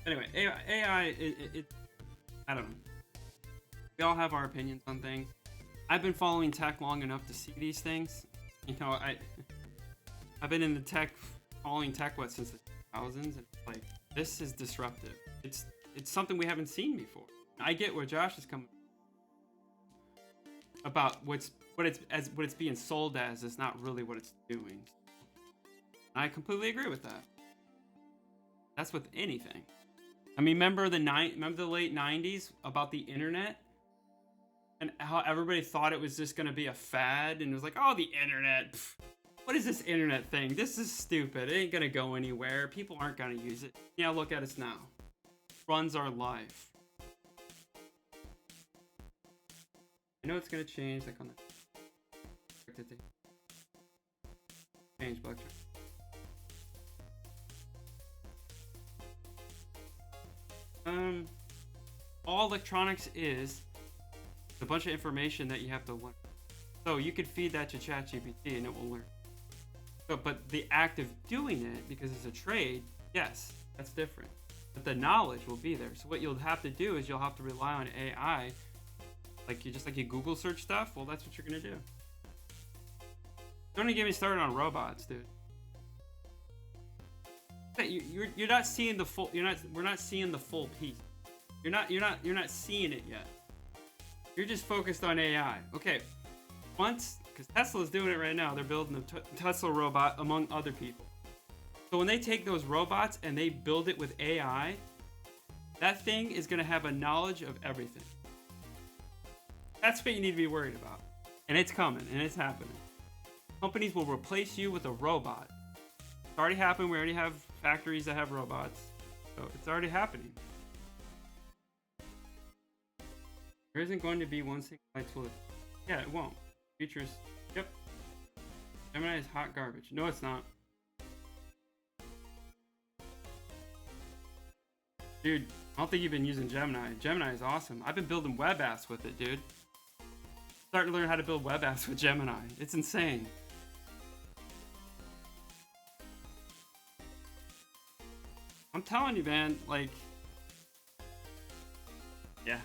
Anyway, AI, I don't know. We all have our opinions on things. I've been following tech long enough to see these things. You know, I've been in the tech, following tech since the 2000s. And it's like, this is disruptive. It's something we haven't seen before. I get where Josh is coming about what it's being sold as is not really what it's doing. I completely agree with that. That's with anything. I mean, remember the late 90s about the internet? And how everybody thought it was just going to be a fad, and it was like, oh, the internet. Pff, what is this internet thing? This is stupid. It ain't going to go anywhere. People aren't going to use it. Yeah, look at us now. Runs our life. I know it's going to change, like on the change lecture. All electronics is a bunch of information that you have to learn. So you could feed that to ChatGPT and it will learn. So, but the act of doing it, because it's a trade, yes, that's different. But the knowledge will be there. So what you'll have to do is you'll have to rely on AI. Like you Google search stuff. Well, that's what you're gonna do. Don't even get me started on robots, dude. You're not seeing the full. We're not seeing the full piece. You're not seeing it yet. You're just focused on AI. Okay, because Tesla's doing it right now. They're building a Tesla robot among other people. So when they take those robots and they build it with AI, that thing is going to have a knowledge of everything. That's what you need to be worried about. And it's coming, and it's happening. Companies will replace you with a robot. It's already happened. We already have factories that have robots. So it's already happening. There isn't going to be one single tool. Yeah, it won't. Features. Yep. Gemini is hot garbage. No, it's not. Dude, I don't think you've been using Gemini. Gemini is awesome. I've been building web apps with it, dude. Starting to learn how to build web apps with Gemini. It's insane. I'm telling you, man, like, yeah.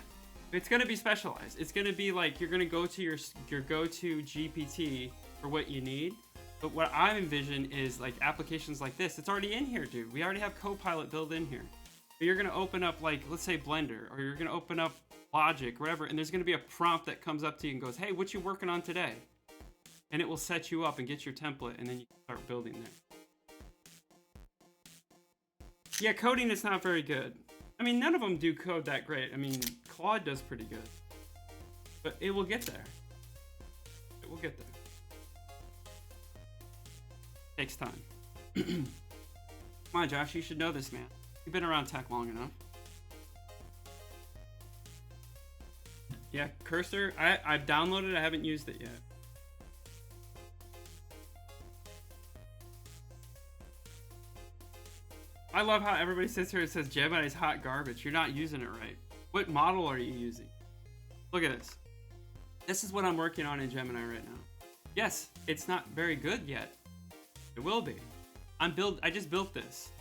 It's gonna be specialized. It's gonna be like you're gonna go to your go-to GPT for what you need. But what I envision is like applications like this. It's already in here, dude. We already have Copilot built in here. But you're gonna open up like, let's say Blender, or you're gonna open up Logic, whatever, and there's gonna be a prompt that comes up to you and goes, "Hey, what you working on today?" And it will set you up and get your template, and then you can start building there. Yeah, coding is not very good. I mean, none of them do code that great. I mean, Claude does pretty good. But it will get there. It will get there. Takes time. Come on, Josh, you should know this, man. You've been around tech long enough. Yeah, Cursor, I've downloaded it. I haven't used it yet. I love how everybody sits here and says Gemini's hot garbage. You're not using it right. What model are you using? Look at this. This is what I'm working on in Gemini right now. Yes, it's not very good yet. It will be. I just built this.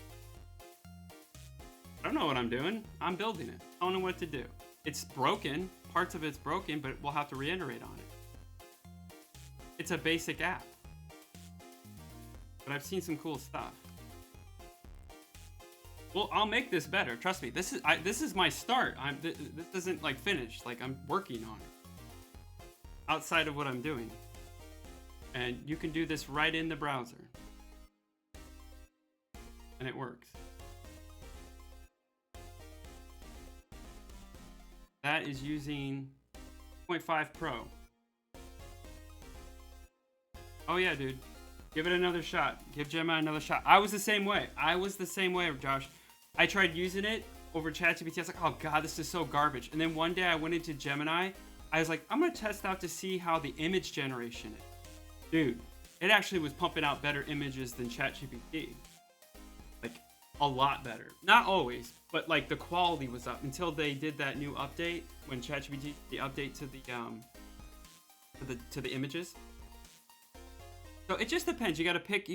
I don't know what I'm doing. I'm building it. I don't know what to do. It's broken. Parts of it's broken, but we'll have to reiterate on it. It's a basic app. But I've seen some cool stuff. Well, I'll make this better. Trust me. This is my start. This isn't like finished. Like I'm working on it. Outside of what I'm doing. And you can do this right in the browser. And it works. That is using 0.5 Pro. Oh yeah, dude. Give it another shot. Give Gemini another shot. I was the same way. Josh. I tried using it over ChatGPT. I was like, oh god, this is so garbage. And then one day I went into Gemini. I was like, I'm gonna test out to see how the image generation is. Dude, it actually was pumping out better images than ChatGPT. Like, a lot better. Not always, but like the quality was up until they did that new update when ChatGPT the update to the images. So it just depends. You gotta pick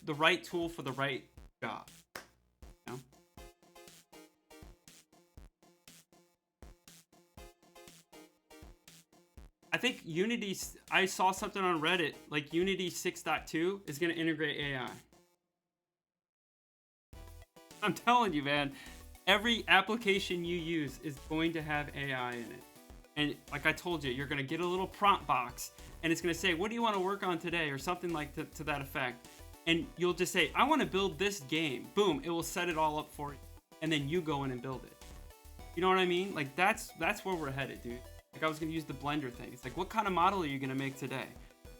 the right tool for the right job. You know? I think Unity, I saw something on Reddit, like Unity 6.2 is gonna integrate AI. I'm telling you, man, every application you use is going to have AI in it. And like I told you, you're gonna get a little prompt box and it's gonna say, what do you wanna work on today? Or something like to that effect. And you'll just say, I wanna build this game. Boom, it will set it all up for you. And then you go in and build it. You know what I mean? Like that's where we're headed, dude. Like I was gonna use the Blender thing. It's like, what kind of model are you gonna make today?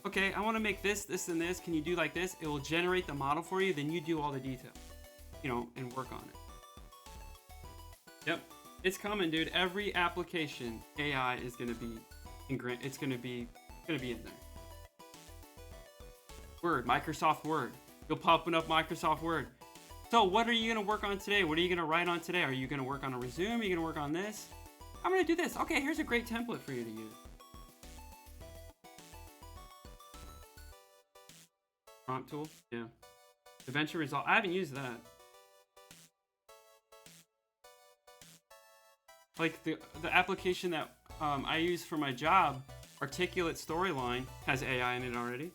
Okay, I wanna make this, this, and this. Can you do like this? It will generate the model for you, then you do all the details. You know, and work on it. Yep, it's coming, dude. Every application, AI is gonna be it's gonna be in there. Word, Microsoft Word. You'll pop up Microsoft Word. So what are you gonna work on today? What are you gonna write on today? Are you gonna work on a resume? Are you gonna work on this? I'm gonna do this. Okay, here's a great template for you to use. Prompt tool, yeah. Eventual result. I haven't used that. Like the application that I use for my job, Articulate Storyline, has AI in it already.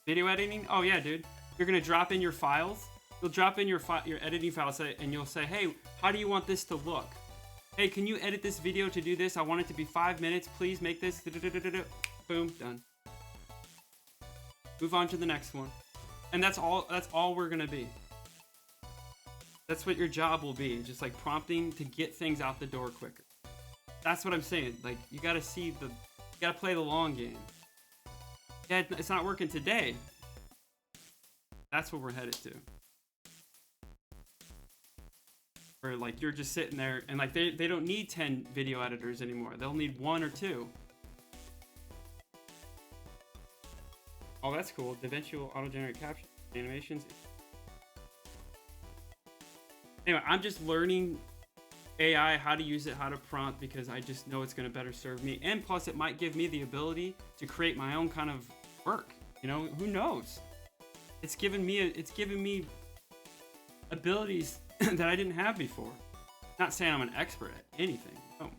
Video editing? Oh yeah, dude. You're gonna drop in your files. You'll drop in your editing files and you'll say, hey, how do you want this to look? Hey, can you edit this video to do this? I want it to be 5 minutes. Please make this. Boom, done. Move on to the next one. And that's all we're gonna be. That's what your job will be, just like prompting to get things out the door quicker. That's what I'm saying. Like you gotta play the long game. Yeah, it's not working today. That's what we're headed to. Where like you're just sitting there and like they don't need 10 video editors anymore. They'll need 1 or 2. Oh, that's cool. DaVinci will auto-generate captions, animations. Anyway, I'm just learning AI, how to use it, how to prompt, because I just know it's going to better serve me. And plus, it might give me the ability to create my own kind of work. You know, who knows? It's given me abilities that I didn't have before. Not saying I'm an expert at anything. No,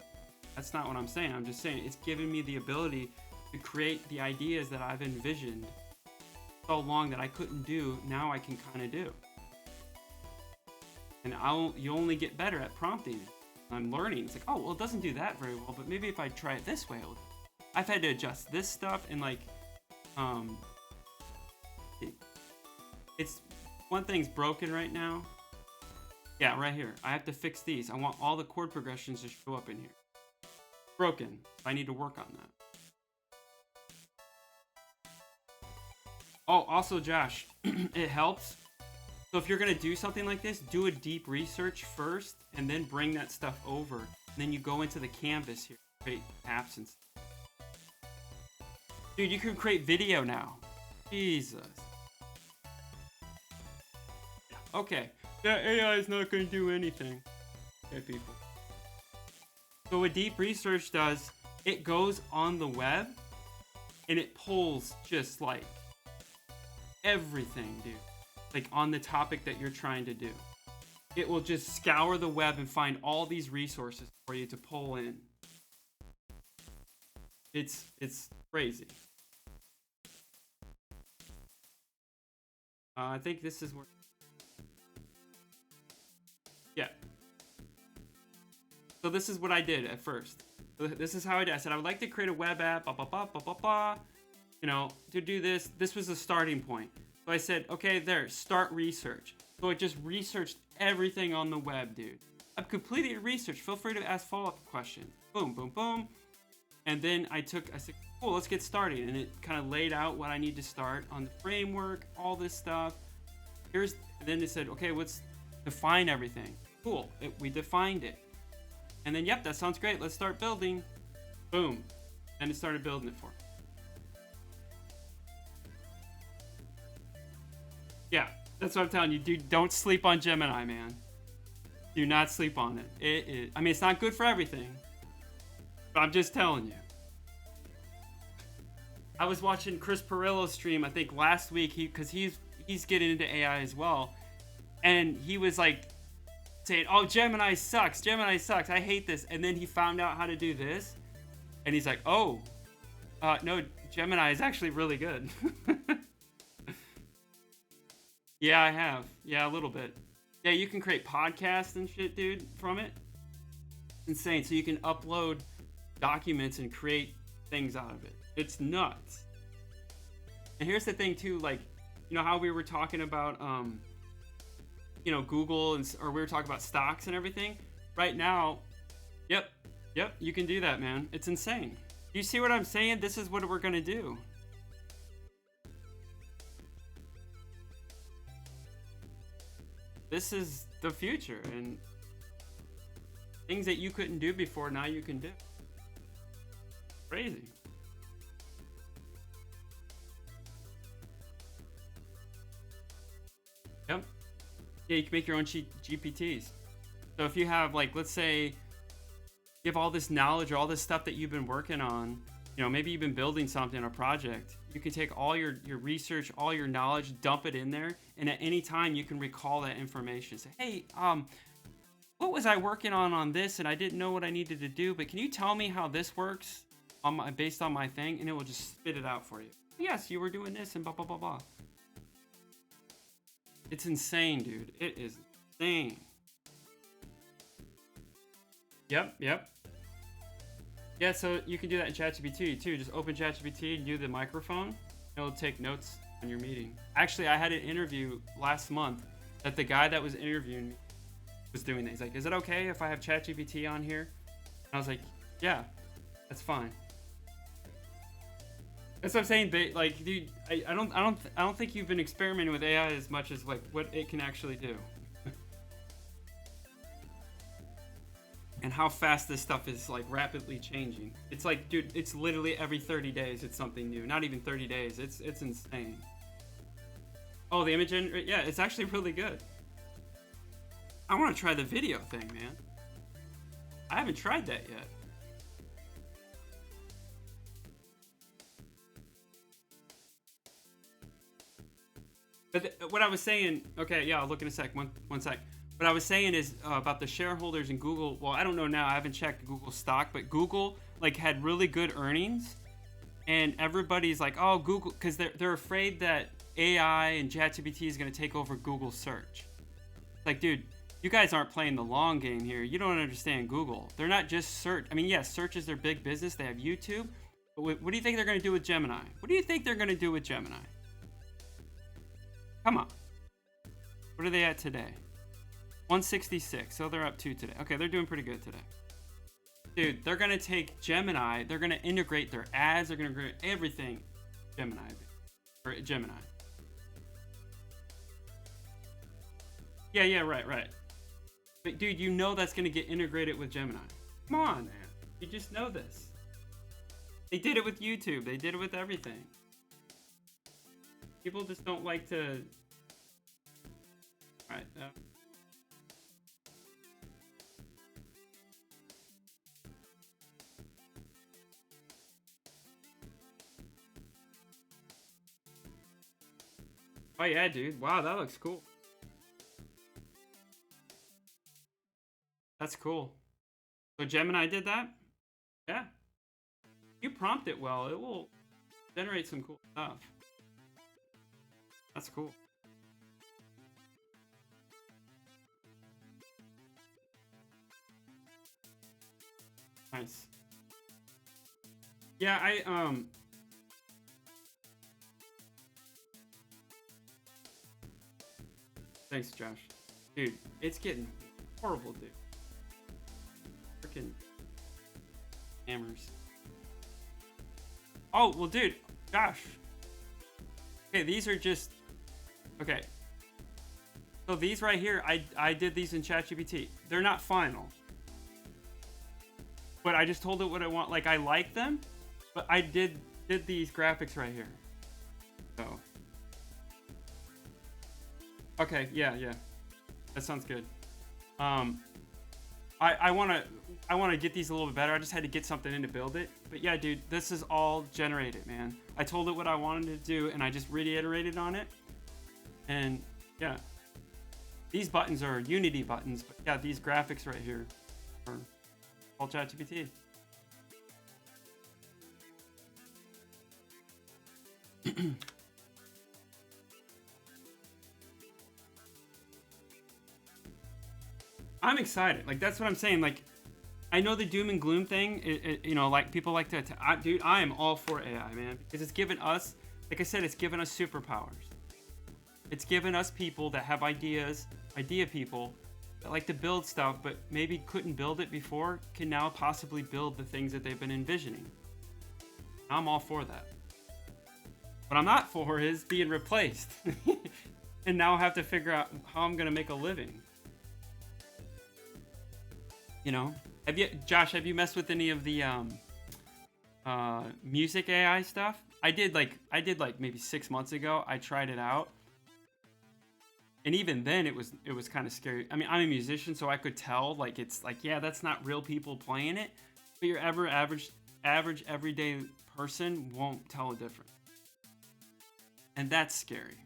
that's not what I'm saying. I'm just saying it's given me the ability to create the ideas that I've envisioned so long that I couldn't do. Now I can kind of do. And you only get better at prompting it. I'm learning. It's like, oh, well, it doesn't do that very well, but maybe if I try it this way, I've had to adjust this stuff and like, it's one thing's broken right now. Yeah, right here. I have to fix these. I want all the chord progressions to show up in here. Broken. I need to work on that. Oh, also, Josh, it helps. So if you're going to do something like this, do a deep research first and then bring that stuff over. And then you go into the canvas here, create apps and stuff. Dude, you can create video now. Jesus. Okay. That AI is not going to do anything. Okay, people. So what deep research does, it goes on the web and it pulls just like everything, dude. Like on the topic that you're trying to do. It will just scour the web and find all these resources for you to pull in. It's crazy. I think this is where... Yeah. So this is what I did at first. This is how I did. I said I would like to create a web app, blah, blah, blah, blah, blah, blah. You know, to do this. This was the starting point. So I said, okay, there, start research. So I just researched everything on the web, dude. I've completed research. Feel free to ask follow-up questions. Boom, boom, boom. And then I said, cool, let's get started. And it kind of laid out what I need to start on the framework, all this stuff. And then it said, okay, let's define everything. Cool, we defined it. And then, yep, that sounds great. Let's start building. Boom. And it started building it for me. Yeah, that's what I'm telling you, dude. Don't sleep on Gemini, man. Do not sleep on it. I mean, it's not good for everything. But I'm just telling you. I was watching Chris Perillo's stream, I think last week, because he's getting into AI as well. And he was like saying, oh, Gemini sucks. Gemini sucks. I hate this. And then he found out how to do this. And he's like, oh, no, Gemini is actually really good. Yeah, I have. Yeah, a little bit. Yeah, you can create podcasts and shit, dude, from it. Insane. So you can upload documents and create things out of it. It's nuts. And here's the thing, too, like, you know how we were talking about, you know, Google, or we were talking about stocks and everything? Right now, yep, you can do that, man. It's insane. You see what I'm saying? This is what we're going to do. This is the future, and things that you couldn't do before, now you can do. Crazy. Yep. Yeah, you can make your own GPTs. So if you have, like, let's say you have all this knowledge or all this stuff that you've been working on, you know, maybe you've been building something, a project, you can take all your research, all your knowledge, dump it in there, and at any time you can recall that information. Say, hey, what was I working on this, and I didn't know what I needed to do, but can you tell me how this works based on my thing? And it will just spit it out for you. Yes, you were doing this and blah, blah, blah, blah. It's insane, dude. It is insane. Yep. Yeah, so you can do that in ChatGPT too. Just open ChatGPT and do the microphone. It'll take notes on your meeting. Actually, I had an interview last month that the guy that was interviewing me was doing that. He's like, is it okay if I have ChatGPT on here? And I was like, yeah, that's fine. That's what I'm saying. Like, dude, I don't think you've been experimenting with AI as much as like what it can actually do. And how fast this stuff is like rapidly changing. It's like, dude, it's literally every 30 days it's something new. Not even 30 days. It's insane. Oh, the image, yeah, it's actually really good. I want to try the video thing, man. I haven't tried that yet. But what I was saying, okay, yeah, I'll look in a sec. One sec. What I was saying is about the shareholders in Google. Well, I don't know now. I haven't checked Google stock, but Google like had really good earnings, and everybody's like, oh, Google, because they're afraid that AI and ChatGPT is going to take over Google search. Like, dude, you guys aren't playing the long game here. You don't understand Google. They're not just search. I mean, yes, search is their big business. They have YouTube. But what do you think they're going to do with Gemini? What do you think they're going to do with Gemini? Come on. What are they at today? 166. So they're up 2 today. Okay, they're doing pretty good today. Dude, they're going to take Gemini. They're going to integrate their ads. They're going to integrate everything. Gemini. Yeah, right. But dude, you know that's going to get integrated with Gemini. Come on, man. You just know this. They did it with YouTube. They did it with everything. People just don't like to... Alright, Oh yeah, dude. Wow, that looks cool. That's cool. So Gemini did that? Yeah. You prompt it well, it will generate some cool stuff. That's cool. Nice. Yeah, thanks, Josh. Dude, it's getting horrible, dude. Freaking hammers. Oh, well, dude, Josh. Okay, these are just... Okay. So these right here, I did these in ChatGPT. They're not final. But I just told it what I want. Like, I like them, but I did these graphics right here. So... Okay, yeah. That sounds good. I wanna get these a little bit better. I just had to get something in to build it. But yeah, dude, this is all generated, man. I told it what I wanted to do, and I just reiterated on it. And yeah, these buttons are Unity buttons, but yeah, these graphics right here are all ChatGPT. I'm excited. Like, that's what I'm saying. Like, I know the doom and gloom thing, you know, like people like to, dude, I am all for AI, man, because it's given us, like I said, it's given us superpowers. It's given us people that have ideas, idea people that like to build stuff, but maybe couldn't build it before, can now possibly build the things that they've been envisioning. I'm all for that. What I'm not for is being replaced and now have to figure out how I'm going to make a living. You know, Josh, have you messed with any of the music AI stuff? I did like maybe 6 months ago. I tried it out, and even then it was kind of scary. I mean, I'm a musician, so I could tell, like, it's like, yeah, that's not real people playing it, but your average everyday person won't tell a difference, and that's scary.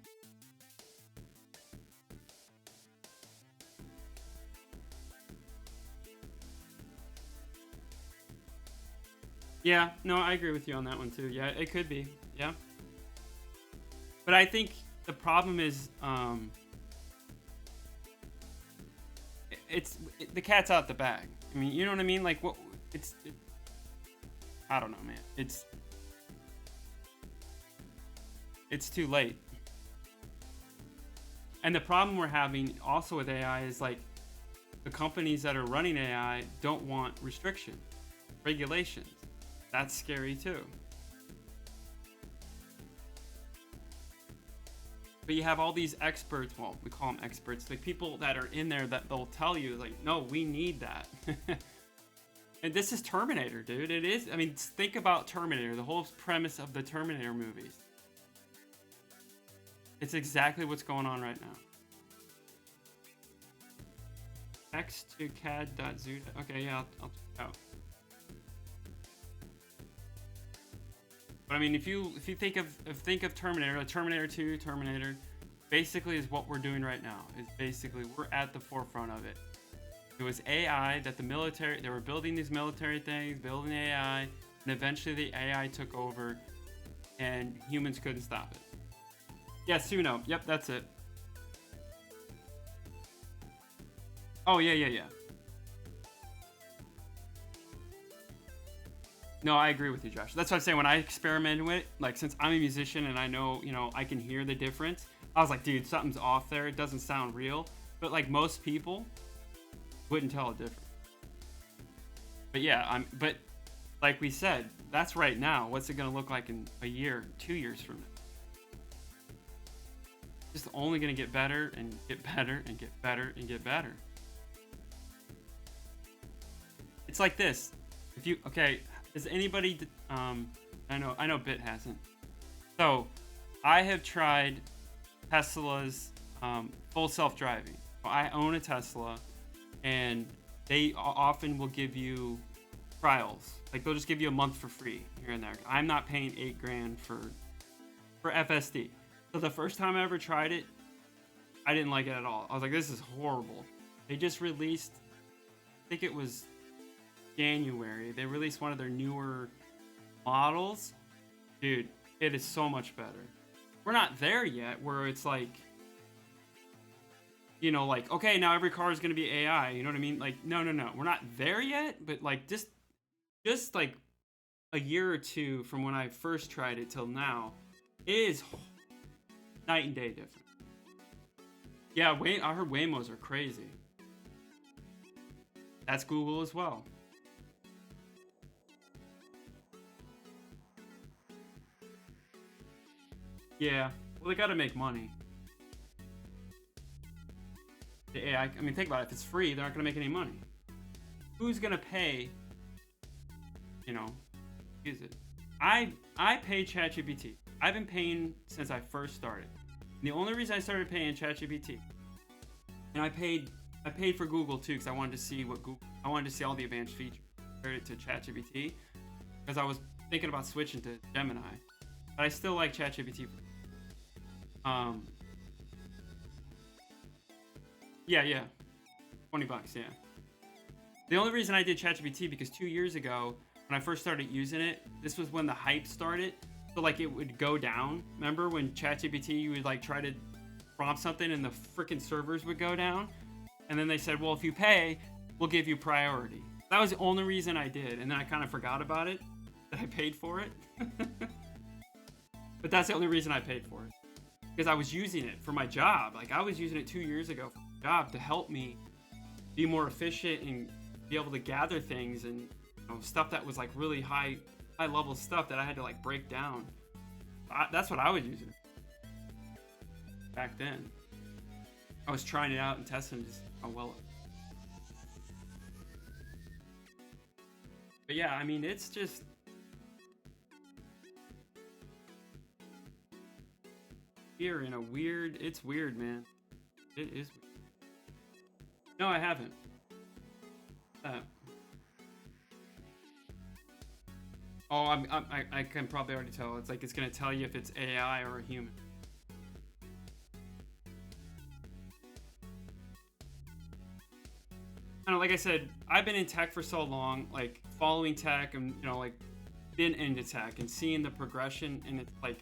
Yeah, no, I agree with you on that one too. Yeah, it could be. Yeah. But I think the problem is, the cat's out the bag. I mean, you know what I mean? Like, what? I don't know, man. It's too late. And the problem we're having also with AI is, like, the companies that are running AI don't want restriction, regulations. That's scary too. But you have all these experts, well, we call them experts, like people that are in there that they'll tell you, like, no, we need that. And this is Terminator, dude. It is. I mean, think about Terminator, the whole premise of the Terminator movies. It's exactly what's going on right now. Text to cad.zoot. Okay, yeah, I'll check it out. But I mean, if you think of Terminator, Terminator 2, Terminator, basically is what we're doing right now. It's basically, we're at the forefront of it. It was AI that the military, they were building these military things, building AI, and eventually the AI took over, and humans couldn't stop it. Yeah, Suno. Yep, that's it. Oh, yeah. No, I agree with you, Josh. That's what I'm saying. When I experimented with it, like, since I'm a musician and I know, you know, I can hear the difference, I was like, dude, something's off there. It doesn't sound real. But, like, most people wouldn't tell a difference. But yeah, but like we said, that's right now. What's it going to look like in a year, 2 years from now? It's just only going to get better and get better and get better and get better. It's like this. Is anybody, I know Bit hasn't. So, I have tried Tesla's full self-driving. I own a Tesla, and they often will give you trials. Like, they'll just give you a month for free here and there. I'm not paying $8,000 for FSD. So the first time I ever tried it, I didn't like it at all. I was like, this is horrible. They just released, I think it was January, they released one of their newer models. Dude, it is so much better. We're not there yet where it's like, like, okay, now every car is going to be AI. You know what I mean? Like, no. We're not there yet, but like just like a year or two from when I first tried it till now, it is night and day different. Yeah, I heard Waymos are crazy. That's Google as well. Yeah, well, they got to make money. The AI, I mean, think about it. If it's free, they're not going to make any money. Who's going to pay, use it? I pay ChatGPT. I've been paying since I first started. And the only reason I started paying ChatGPT, and I paid for Google too, because I wanted to see I wanted to see all the advanced features. Compared it to ChatGPT, because I was thinking about switching to Gemini, but I still like ChatGPT. Yeah, $20, yeah. The only reason I did ChatGPT because 2 years ago when I first started using it, this was when the hype started. So like it would go down. Remember when ChatGPT, you would like try to prompt something and the freaking servers would go down? And then they said, well, if you pay, we'll give you priority. That was the only reason I did. And then I kind of forgot about it, that I paid for it. But that's the only reason I paid for it. Because I was using it for my job. Like I was using it 2 years ago for my job to help me be more efficient and be able to gather things and stuff that was like really high level stuff that I had to like break down. That's what I was using back then. I was trying it out and testing just how well it. But yeah, I mean, it's just here in a weird. It's weird, man. It is weird. No, I haven't. Oh, I can probably already tell. It's like it's gonna tell you if it's AI or a human. I don't know, like I said, I've been in tech for so long, like following tech and like been into tech and seeing the progression, and it's like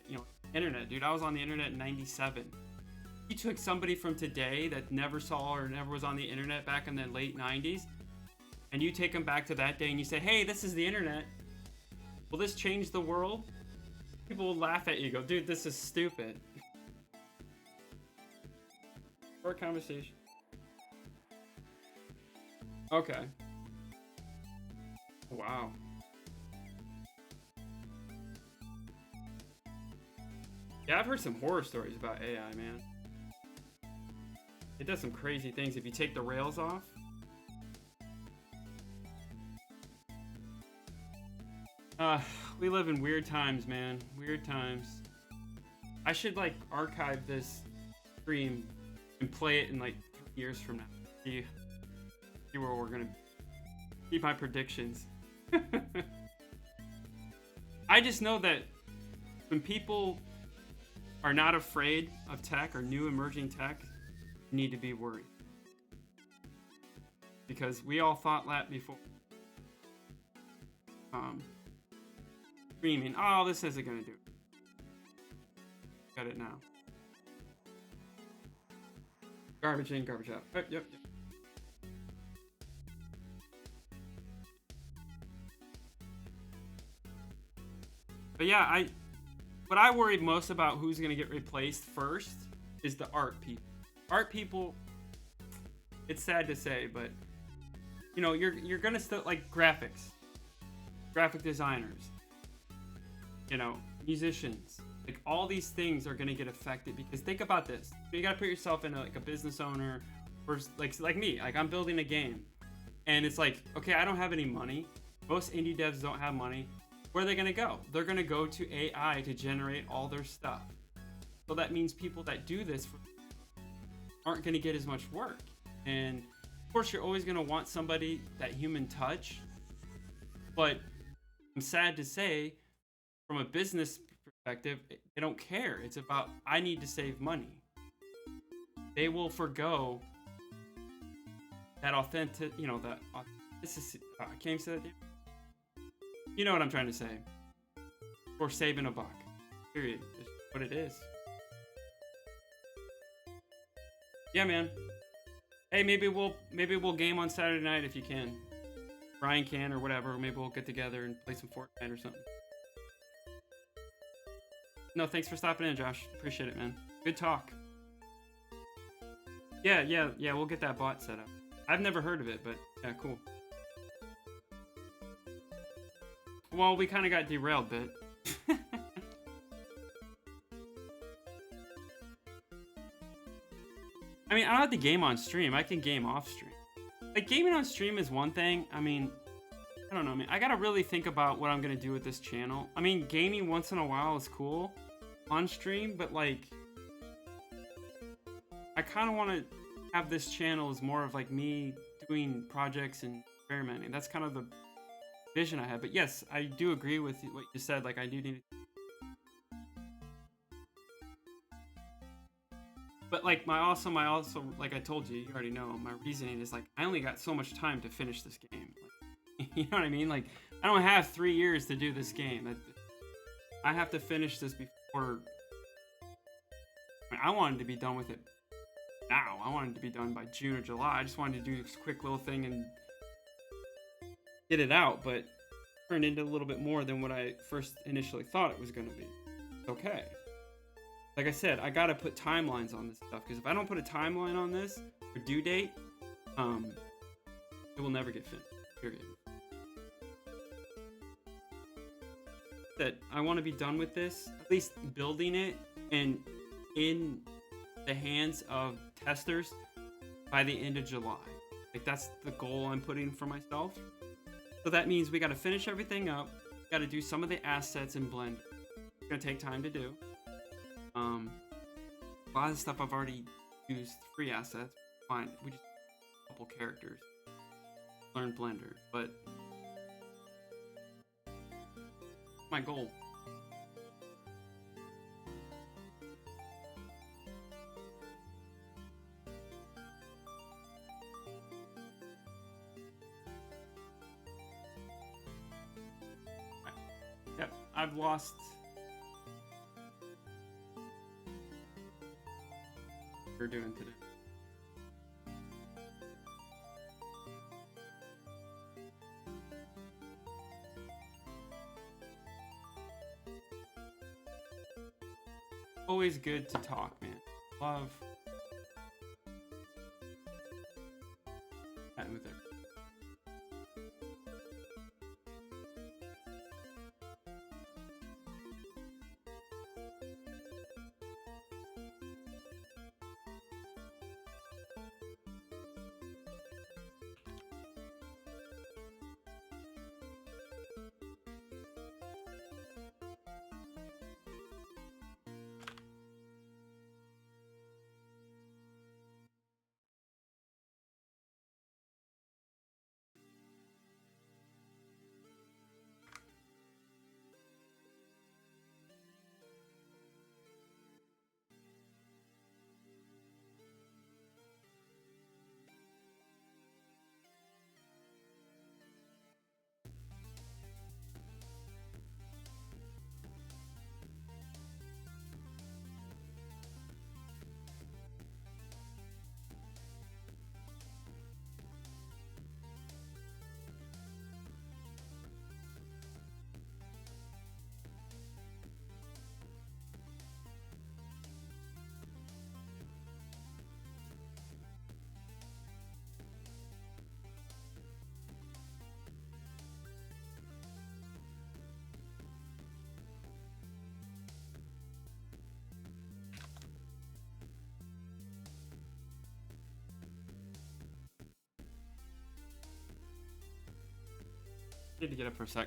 internet, dude. I was on the internet in '97. You took somebody from today that never saw or never was on the internet back in the late '90s, and you take them back to that day and you say, hey, this is the internet. Will this change the world? People will laugh at you, go, dude, this is stupid. Short conversation. Okay. Wow. Yeah, I've heard some horror stories about AI, man. It does some crazy things if you take the rails off. We live in weird times, man. Weird times. I should like archive this stream and play it in like 3 years from now. See where we're gonna keep my predictions. I just know that when people are not afraid of tech or new emerging tech, you need to be worried. Because we all thought that before. Screaming, oh, this isn't gonna do it. Got it now. Garbage in, garbage out. Yep. But yeah, what I worry most about who's gonna get replaced first is the art people. Art people, it's sad to say, but you're gonna still like graphics, graphic designers, musicians, like all these things are gonna get affected because think about this. You gotta put yourself in a business owner, or like me, like I'm building a game, and it's like, okay, I don't have any money. Most indie devs don't have money. Where are they gonna go? They're gonna go to AI to generate all their stuff. So that means people that do this aren't gonna get as much work. And of course, you're always gonna want somebody, that human touch. But I'm sad to say, from a business perspective, they don't care. It's about I need to save money. They will forgo that authentic, the authenticity. I can't even say that. You know what I'm trying to say. For saving a buck. Period. That's what it is. Yeah, man. Hey, maybe we'll game on Saturday night if you can. Brian can or whatever. Maybe we'll get together and play some Fortnite or something. No, thanks for stopping in, Josh. Appreciate it, man. Good talk. Yeah. We'll get that bot set up. I've never heard of it, but yeah, cool. Well, we kind of got derailed a bit. I mean, I don't have to game on stream. I can game off stream. Like, gaming on stream is one thing. I mean, I don't know, man. I gotta really think about what I'm gonna do with this channel. I mean, gaming once in a while is cool on stream, but like, I kind of want to have this channel as more of like me doing projects and experimenting. That's kind of the vision I have. But yes, I do agree with what you said. Like, I do need. But like my also like I told you, you already know my reasoning is like I only got so much time to finish this game. Like, you know what I mean? Like I don't have 3 years to do this game. I have to finish this before. I wanted to be done with it now. I wanted to be done by June or July. I just wanted to do this quick little thing and get it out, but it turned into a little bit more than what I first initially thought it was going to be. Okay. Like I said, I gotta put timelines on this stuff, because if I don't put a timeline on this, or due date, it will never get finished, period. That I want to be done with this, at least building it, and in the hands of testers by the end of July. Like, that's the goal I'm putting for myself. So that means we gotta finish everything up, gotta do some of the assets in Blender. It's gonna take time to do. A lot of the stuff I've already used free assets. Fine, we just a couple characters. Learn Blender, but my goal. Yep, I've lost. We're doing today. Always good to talk, man. Love chatting with it. Need to get up for a sec.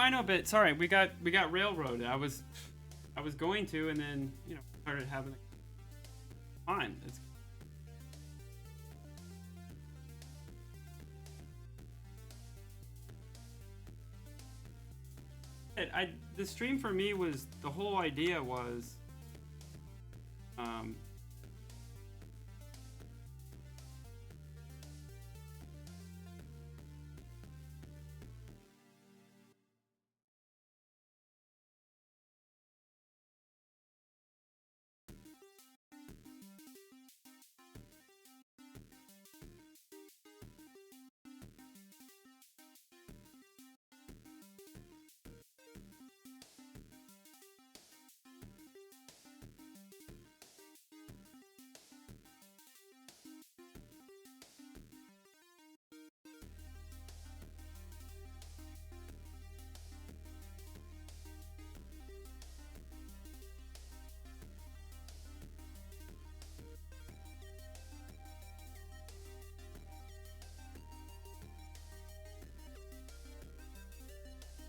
I know, but sorry, we got railroaded. I was going to, and then started having. Fine, it's. The stream for me was the whole idea was. Um,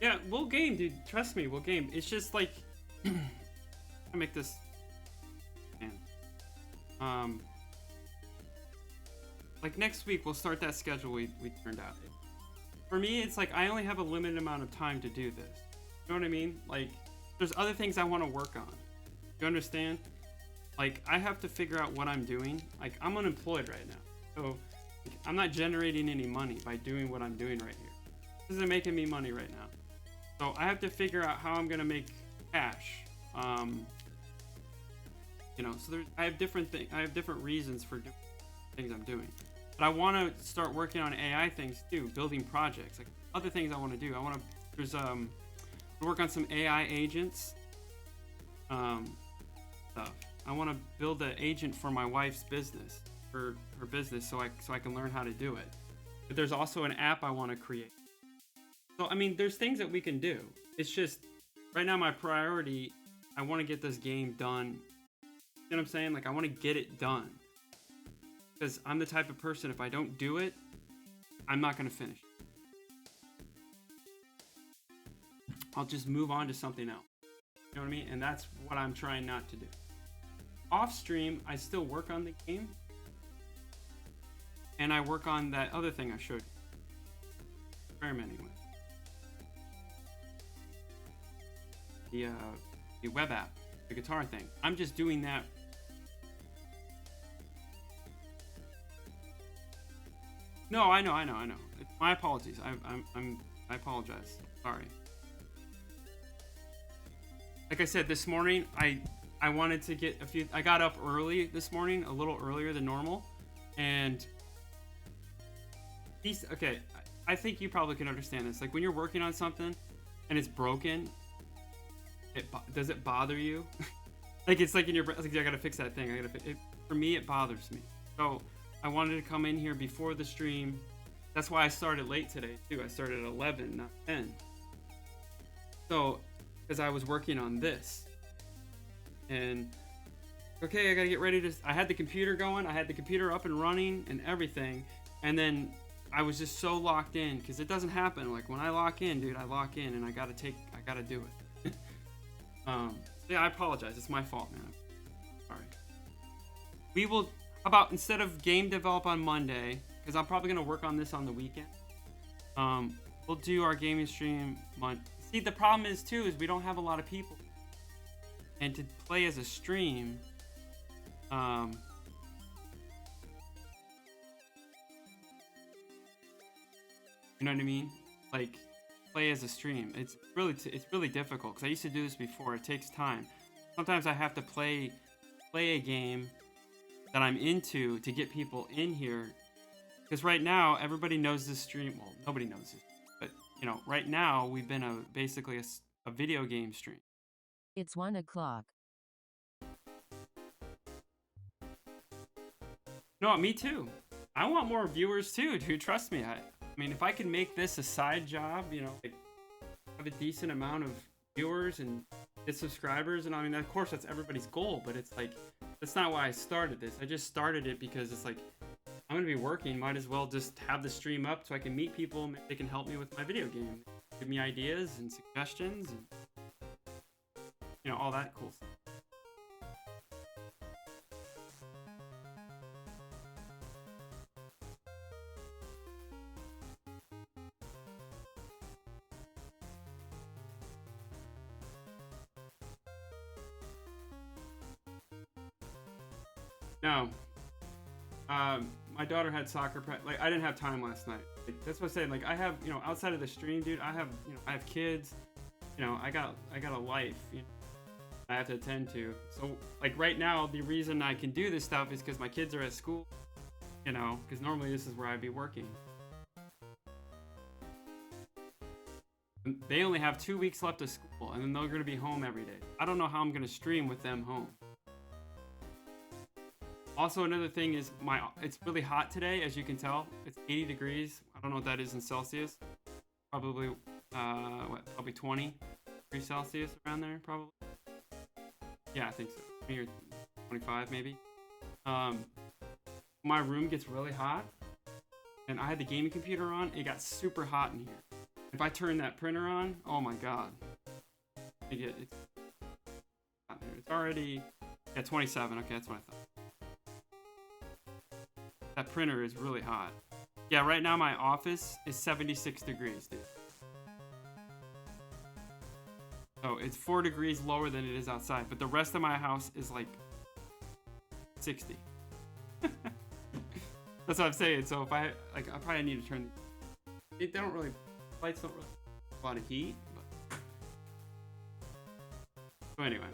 Yeah, we'll game, dude. Trust me, we'll game. It's just like I make this. Man. Like next week we'll start that schedule we turned out. For me, it's like I only have a limited amount of time to do this. You know what I mean? Like, there's other things I want to work on. You understand? Like, I have to figure out what I'm doing. Like, I'm unemployed right now, so like, I'm not generating any money by doing what I'm doing right here. This isn't making me money right now. So I have to figure out how I'm gonna make cash. So I have different reasons for doing things I'm doing. But I want to start working on AI things too, building projects, like other things I want to do. I want to work on some AI agents, stuff. I want to build an agent for my wife's business, for her business, so I can learn how to do it. But there's also an app I want to create. So I mean, there's things that we can do. It's just right now my priority. I want to get this game done. You know what I'm saying? Like I want to get it done. Because I'm the type of person, if I don't do it, I'm not going to finish. I'll just move on to something else. You know what I mean? And that's what I'm trying not to do. Off stream, I still work on the game. And I work on that other thing I showed you. Experimenting with. The web app, the guitar thing. I'm just doing that. No, I know. My apologies. I apologize. Sorry. Like I said, this morning I wanted to get a few. I got up early this morning, a little earlier than normal, and okay. I think you probably can understand this. Like when you're working on something and it's broken, does it bother you? Like it's like in your like I gotta fix that thing. For me, it bothers me. So I wanted to come in here before the stream. That's why I started late today too. I started at 11, not 10. So, because I was working on this, and okay, I gotta get ready to. I had the computer going. I had the computer up and running and everything, and then I was just so locked in because it doesn't happen. Like when I lock in, dude, I lock in and I gotta do it. Yeah, I apologize. It's my fault, man. Sorry. We will. How about instead of game develop on Monday, because I'm probably gonna work on this on the weekend. We'll do our gaming stream See, the problem is too is we don't have a lot of people, and to play as a stream, you know what I mean? Like play as a stream. It's really difficult because I used to do this before. It takes time. Sometimes I have to play a game that I'm into to get people in here. Because right now everybody knows this stream. Well, nobody knows it, but right now we've been basically a video game stream. It's 1 o'clock. No, me too. I want more viewers too, dude. Trust me. I mean, if I can make this a side job, like have a decent amount of viewers and get subscribers, and I mean, of course, that's everybody's goal. But it's like that's not why I started this. I just started it because it's like I'm gonna be working. Might as well just have the stream up so I can meet people. Maybe they can help me with my video game. give me ideas and suggestions and all that cool stuff. No. My daughter had soccer like I didn't have time last night. Like, that's what I'm saying. Like I have, outside of the stream, dude, I have, I have kids. I got a life, I have to attend to. So like right now, the reason I can do this stuff is because my kids are at school. Because normally this is where I'd be working. And they only have 2 weeks left of school, and then they're gonna be home every day. I don't know how I'm gonna stream with them home. Also, another thing is it's really hot today, as you can tell. It's 80 degrees. I don't know what that is in Celsius. Probably, probably 20 degrees Celsius around there, probably. Yeah, I think so. 20 or 25, maybe. My room gets really hot, and I had the gaming computer on. It got super hot in here. If I turn that printer on, oh my god. It's already, 27. Okay, that's what I thought. That printer is really hot. Yeah, right now my office is 76 degrees, dude. So it's 4 degrees lower than it is outside, but the rest of my house is like 60. That's what I'm saying. So if I probably need to turn. They don't really, lights don't really have a lot of heat. But. So anyway.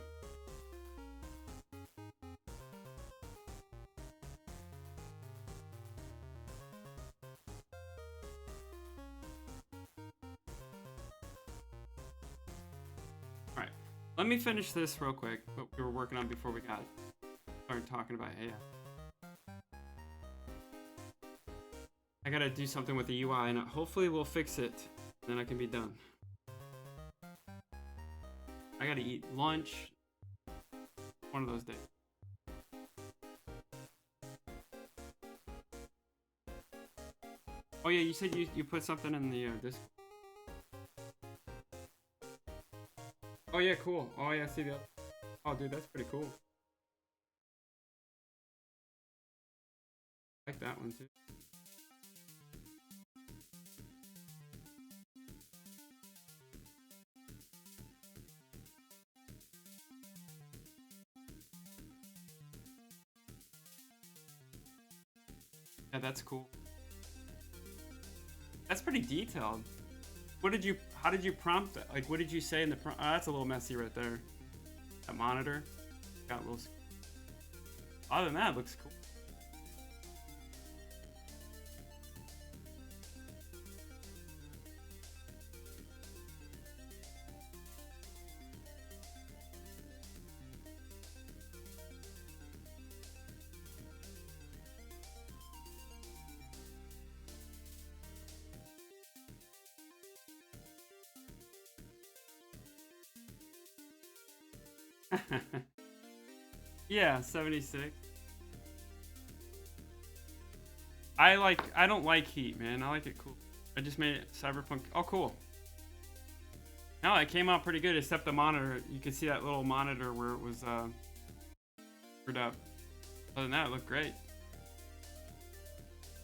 Let me finish this real quick, what we were working on before we started talking about AI. I gotta do something with the UI, and hopefully we'll fix it, then I can be done. I gotta eat lunch. One of those days. Oh yeah, you said you put something in the Discord. Oh yeah, cool. Oh yeah, I see that. Oh dude, that's pretty cool. I like that one too. Yeah, that's cool. That's pretty detailed. How did you prompt that? Like, what did you say in the prompt? Oh, that's a little messy right there. That monitor. Got a little. Other than that, it looks cool. Yeah, 76. I don't like heat, man. I like it cool. I just made it cyberpunk. Oh, cool. No, it came out pretty good, except the monitor. You can see that little monitor where it was screwed up. Other than that, it looked great.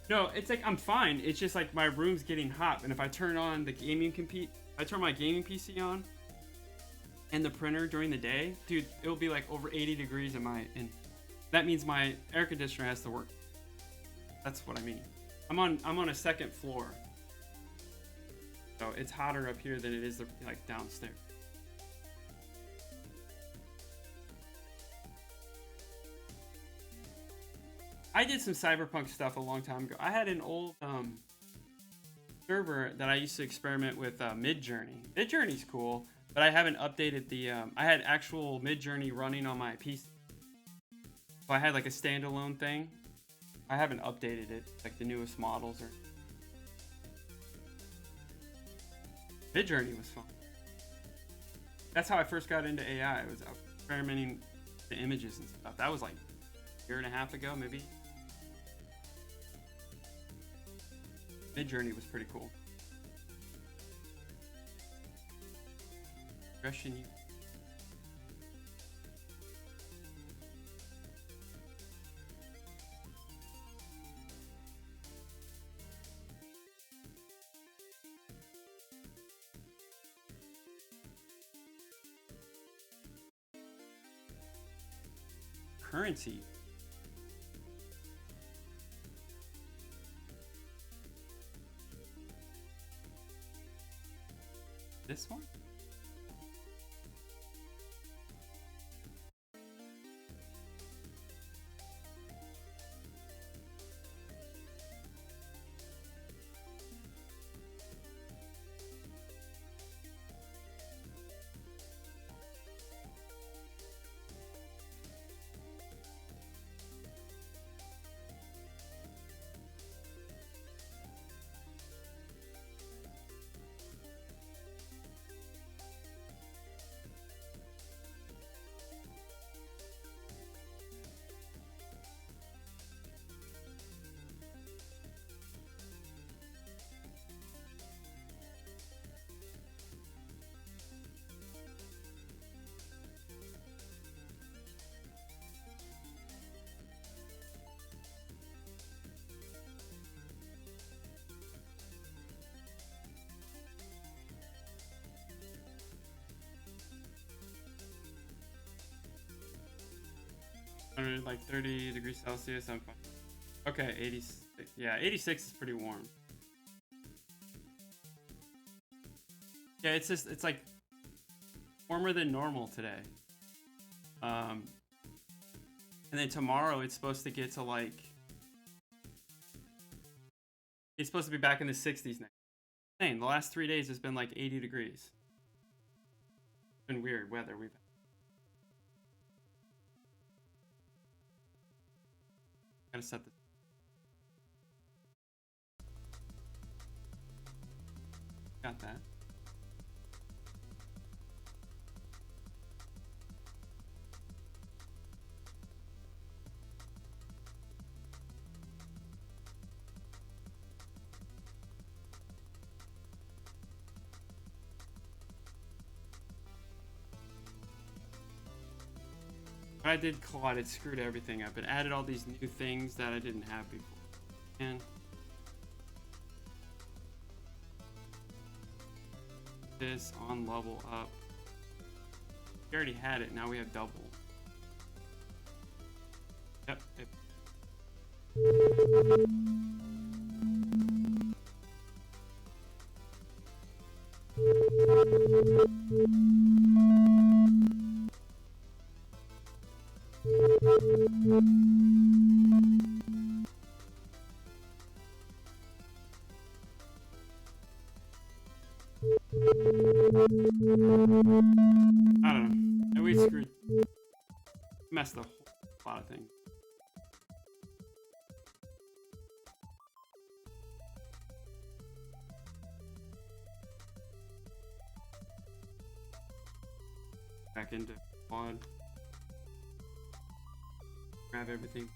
No, it's like I'm fine. It's just like my room's getting hot, and if I turn on the I turn my gaming PC on and the printer during the day, dude, it'll be like over 80 degrees and that means my air conditioner has to work. That's what I mean. I'm on a second floor, so it's hotter up here than it is like downstairs. I did some cyberpunk stuff a long time ago. I had an old server that I used to experiment with Midjourney. Midjourney's cool, but I haven't updated the. I had actual Midjourney running on my PC. So I had like a standalone thing. I haven't updated it, like the newest models or. Midjourney was fun. That's how I first got into AI. I was experimenting with the images and stuff. That was like a year and a half ago, maybe. Midjourney was pretty cool. Russian currency. This one? Like 30 degrees Celsius. I'm fine. Okay, 86. Yeah, 86 is pretty warm. Yeah, it's like warmer than normal today. And then tomorrow it's supposed to get to like it's supposed to be back in the 60s next. Dang, the last 3 days has been like 80 degrees. It's been weird weather we've had. Gotta set this. Got that. What I did Claude, it screwed everything up. It added all these new things that I didn't have before. And this on level up. We already had it, now we have double. Yep. I don't know. And we screwed, messed up a lot of things. Back into quad. Grab everything.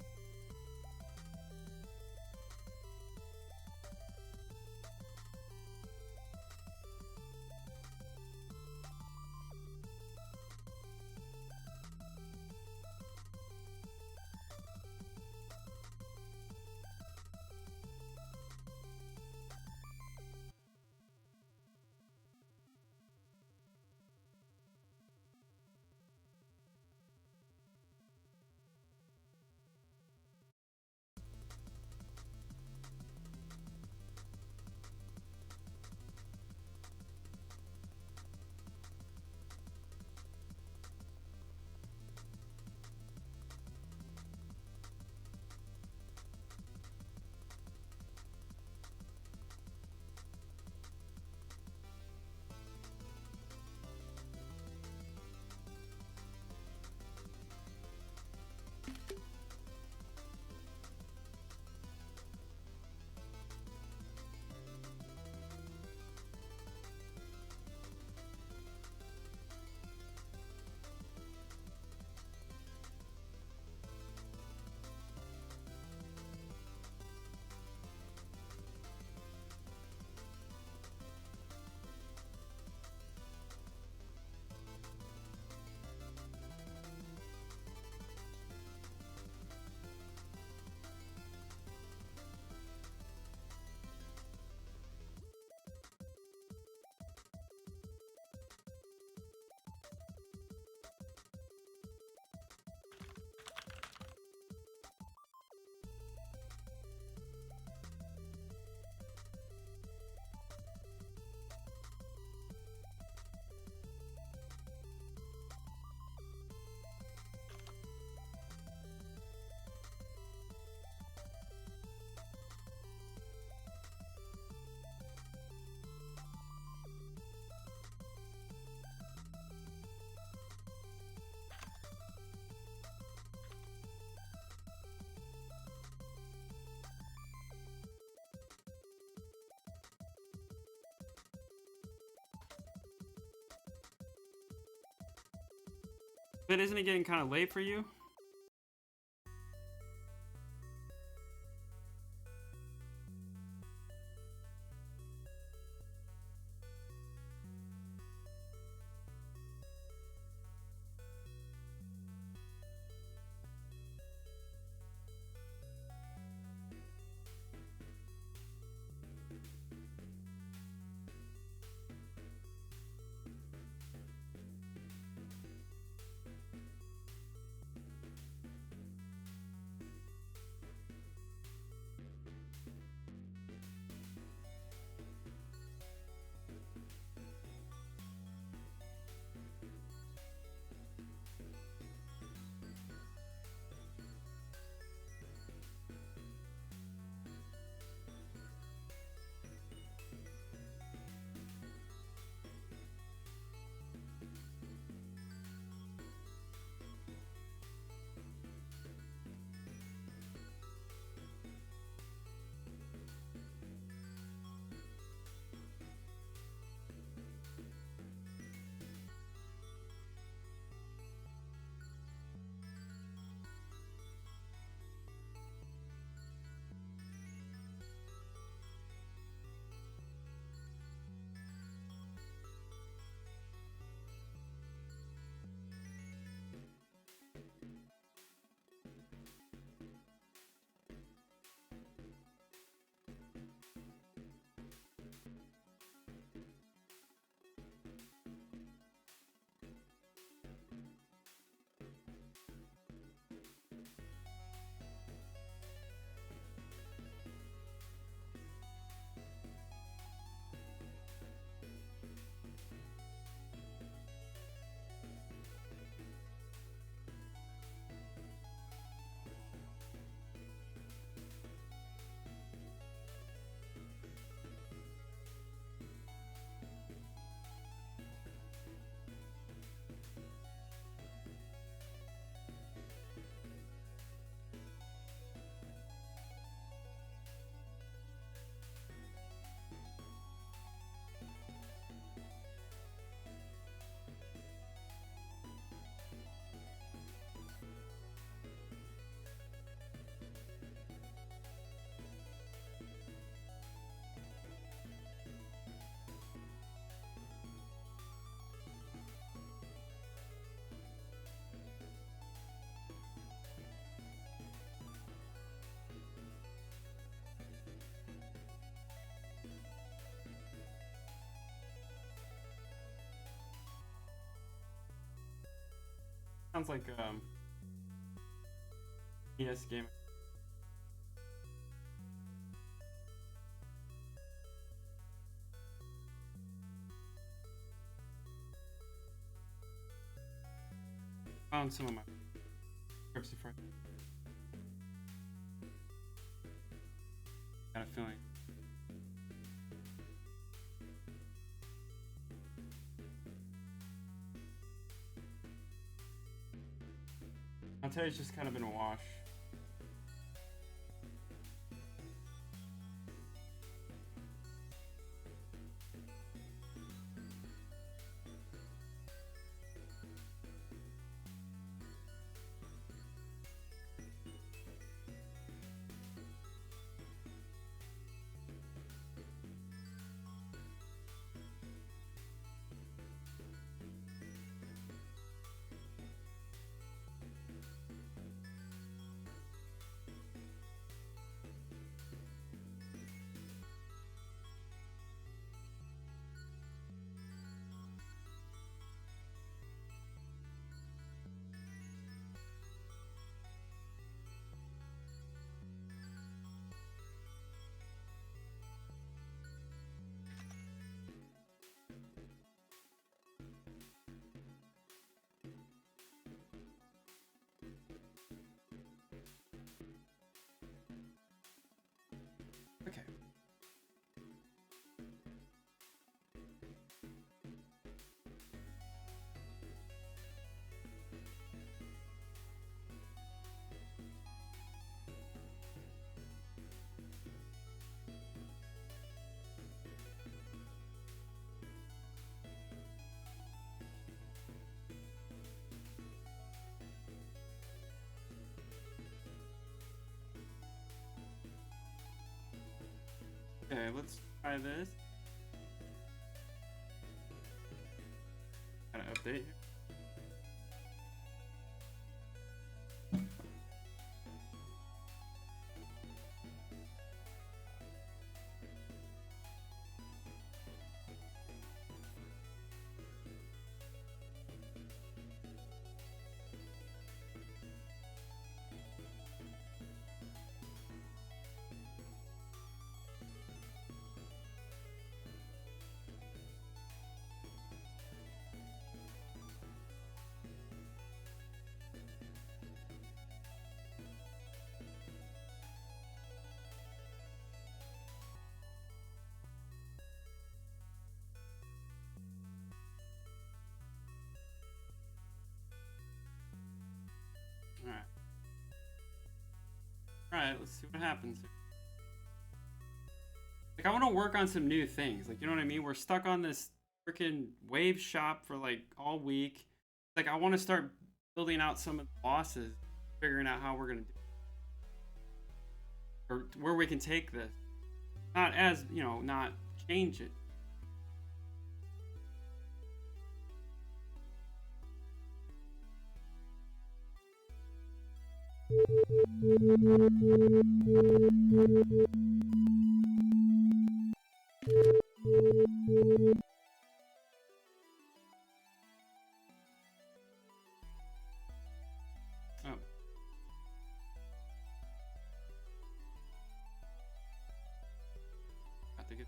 But isn't it getting kind of late for you? Sounds like PS game. Found some of my scripts before. Got a feeling. I'll tell you, it's just kind of been a wash. Okay, let's try this. Gotta update here. All right. All right, let's see what happens here. Like, I want to work on some new things. Like, you know what I mean? We're stuck on this freaking wave shop for like all week. Like, I want to start building out some of the bosses, figuring out how we're gonna do, or where we can take this. Not as you know, not change it. Oh, got to get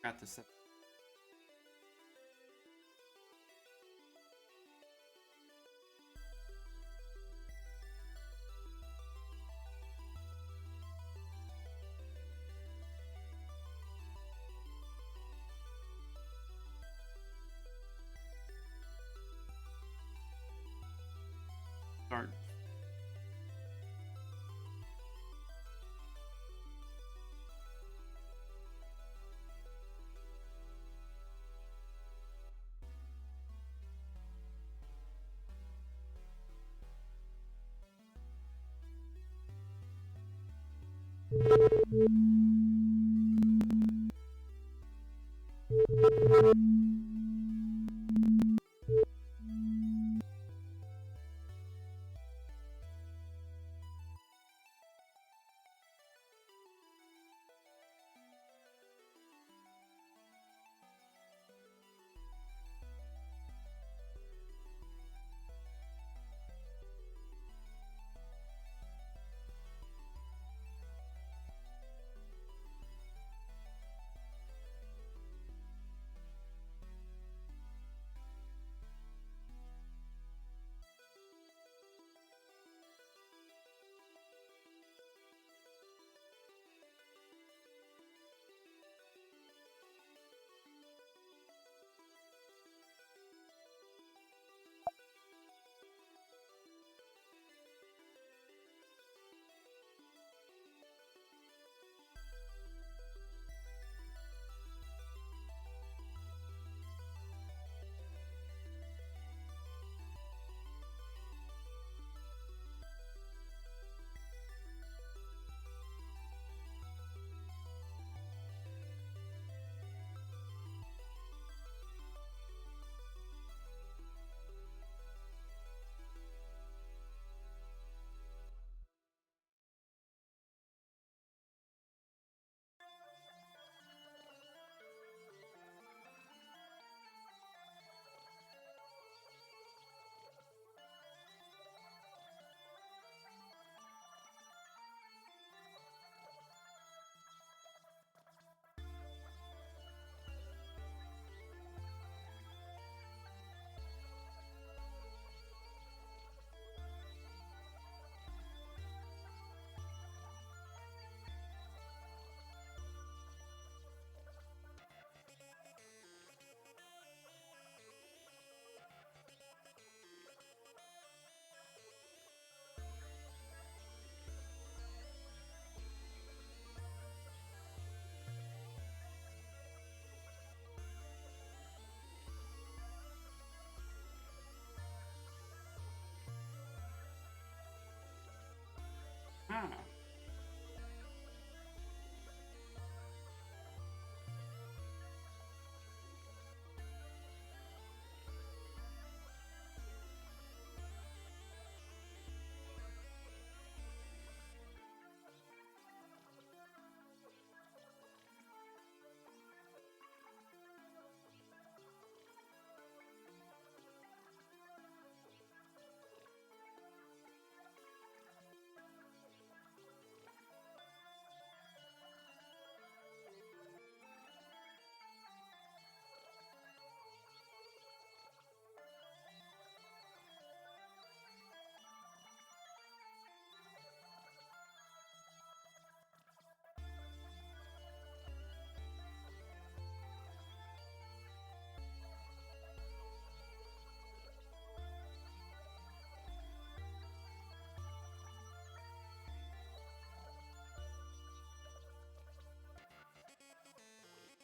got to set. Start.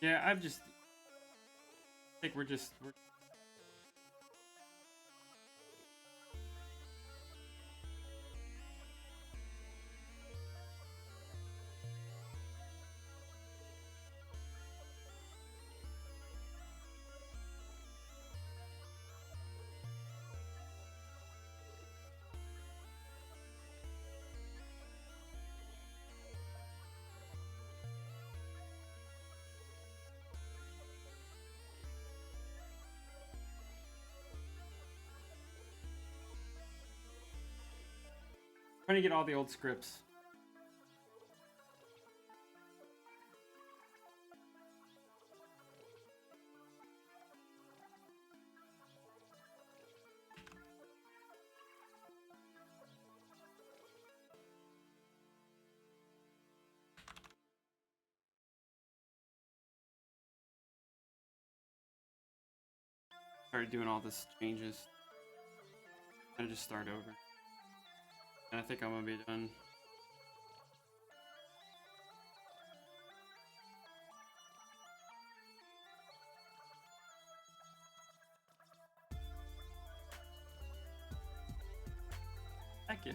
Yeah, I've just I think we're trying to get all the old scripts. Started doing all this changes. I just start over. And I think I'm gonna be done. Thank you.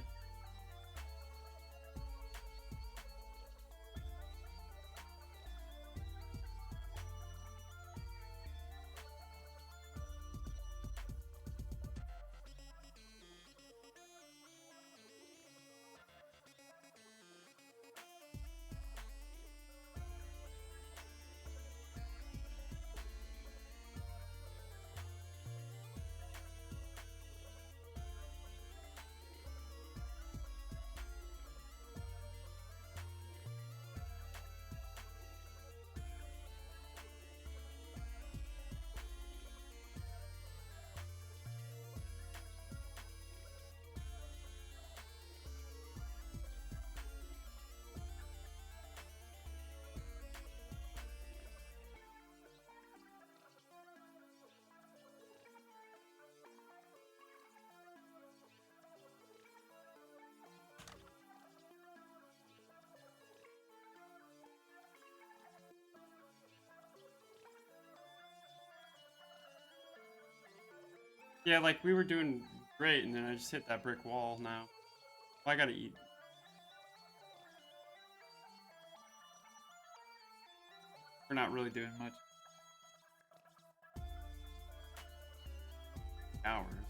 Yeah, like we were doing great, and then I just hit that brick wall now. I gotta eat. We're not really doing much. Hours.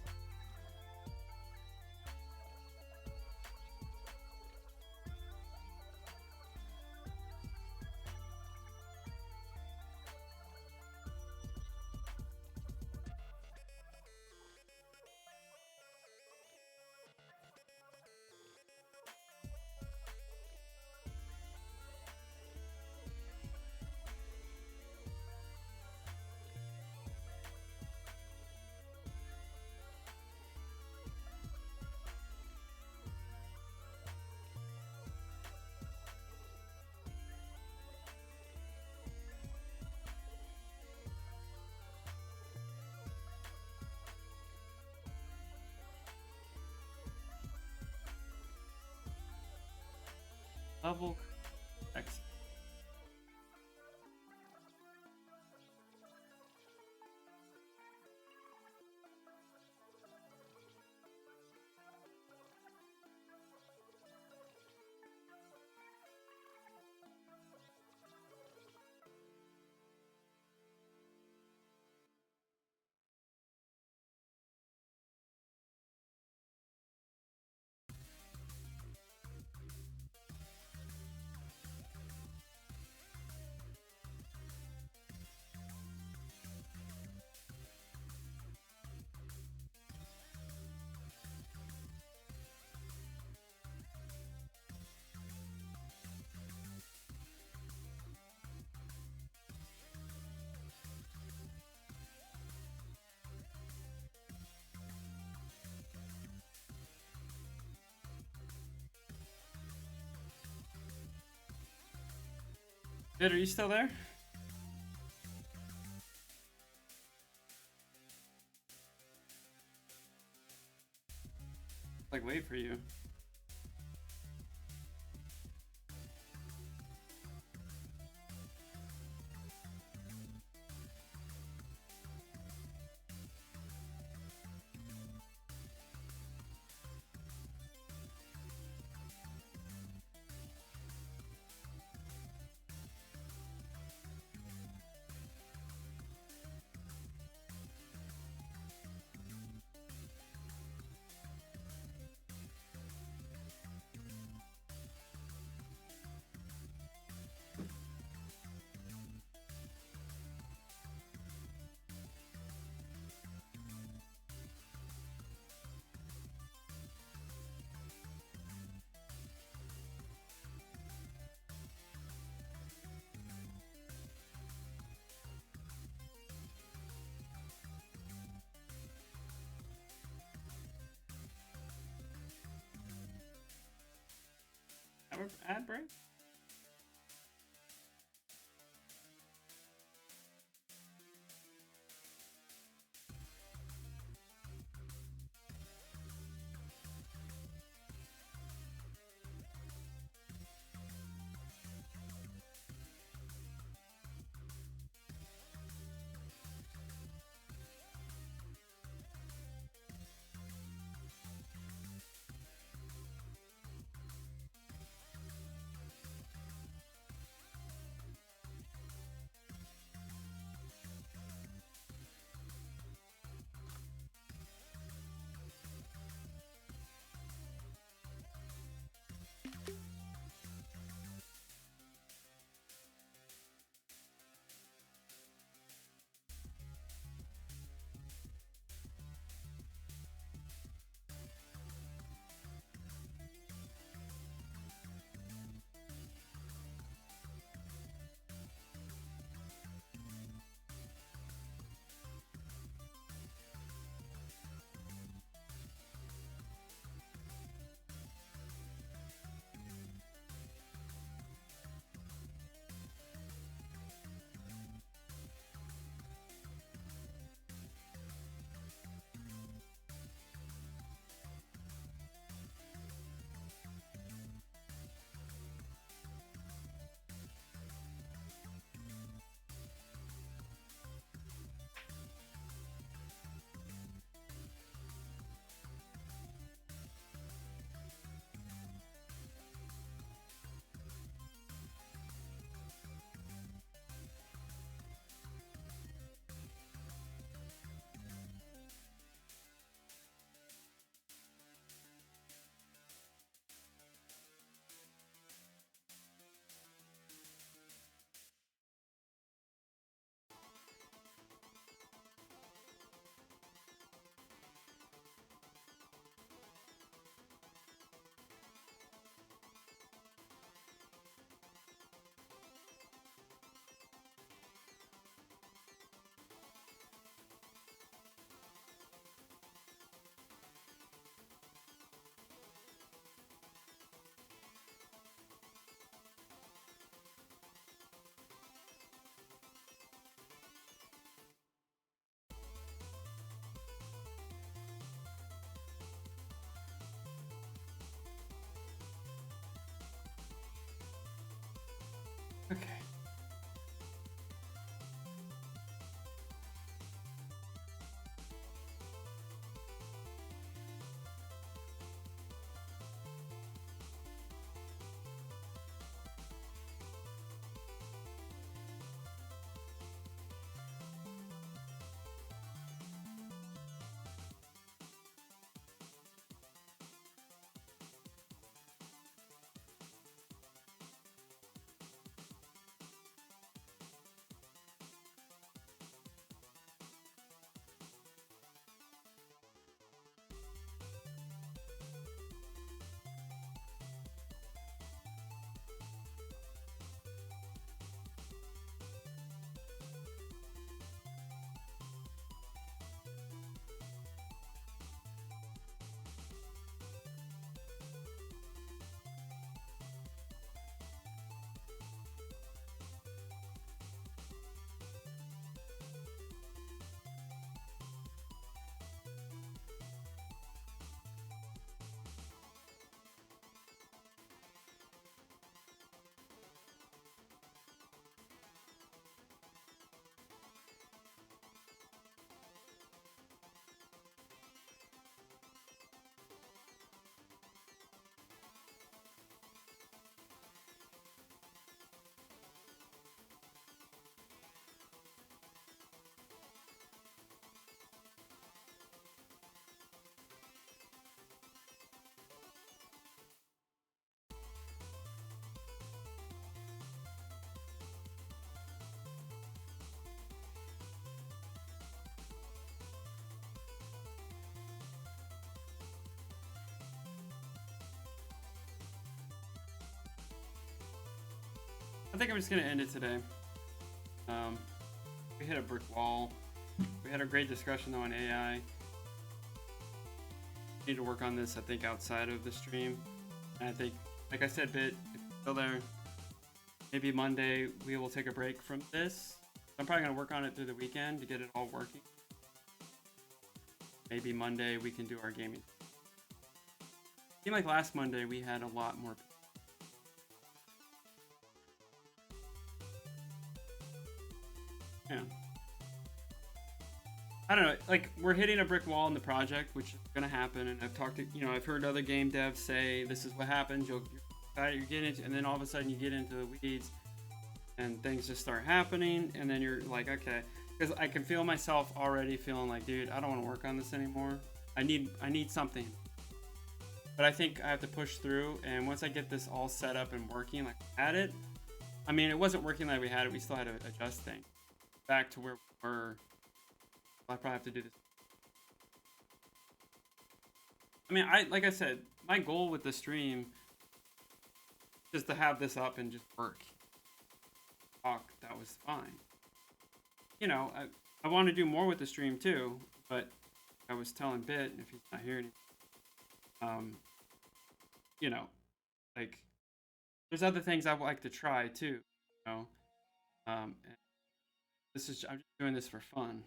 Level X. Vid, are you still there? Like, wait for you. Have an ad break? Okay. I think I'm just gonna end it today. Um, we hit a brick wall. We had a great discussion though on AI. Need to work on this, I think, outside of the stream. And I think like I said, Bit, if you're still there, maybe Monday we will take a break from this. I'm probably gonna work on it through the weekend to get it all working. Maybe Monday we can do our gaming. I feel like last Monday we had a lot more. Yeah. I don't know. Like, we're hitting a brick wall in the project, which is gonna happen. And I've talked to, I've heard other game devs say this is what happens. You're getting into, and then all of a sudden you get into the weeds, and things just start happening, and then you're like, okay, because I can feel myself already feeling like, dude, I don't want to work on this anymore. I need something. But I think I have to push through, and once I get this all set up and working like I had it, I mean, it wasn't working like we had it. We still had to adjust things back to where we were. I probably have to do this. I mean, like I said, my goal with the stream is to have this up and just work. Talk, that was fine. I want to do more with the stream too, but I was telling Bit, if he's not here anymore, like, there's other things I'd like to try too, and I'm just doing this for fun.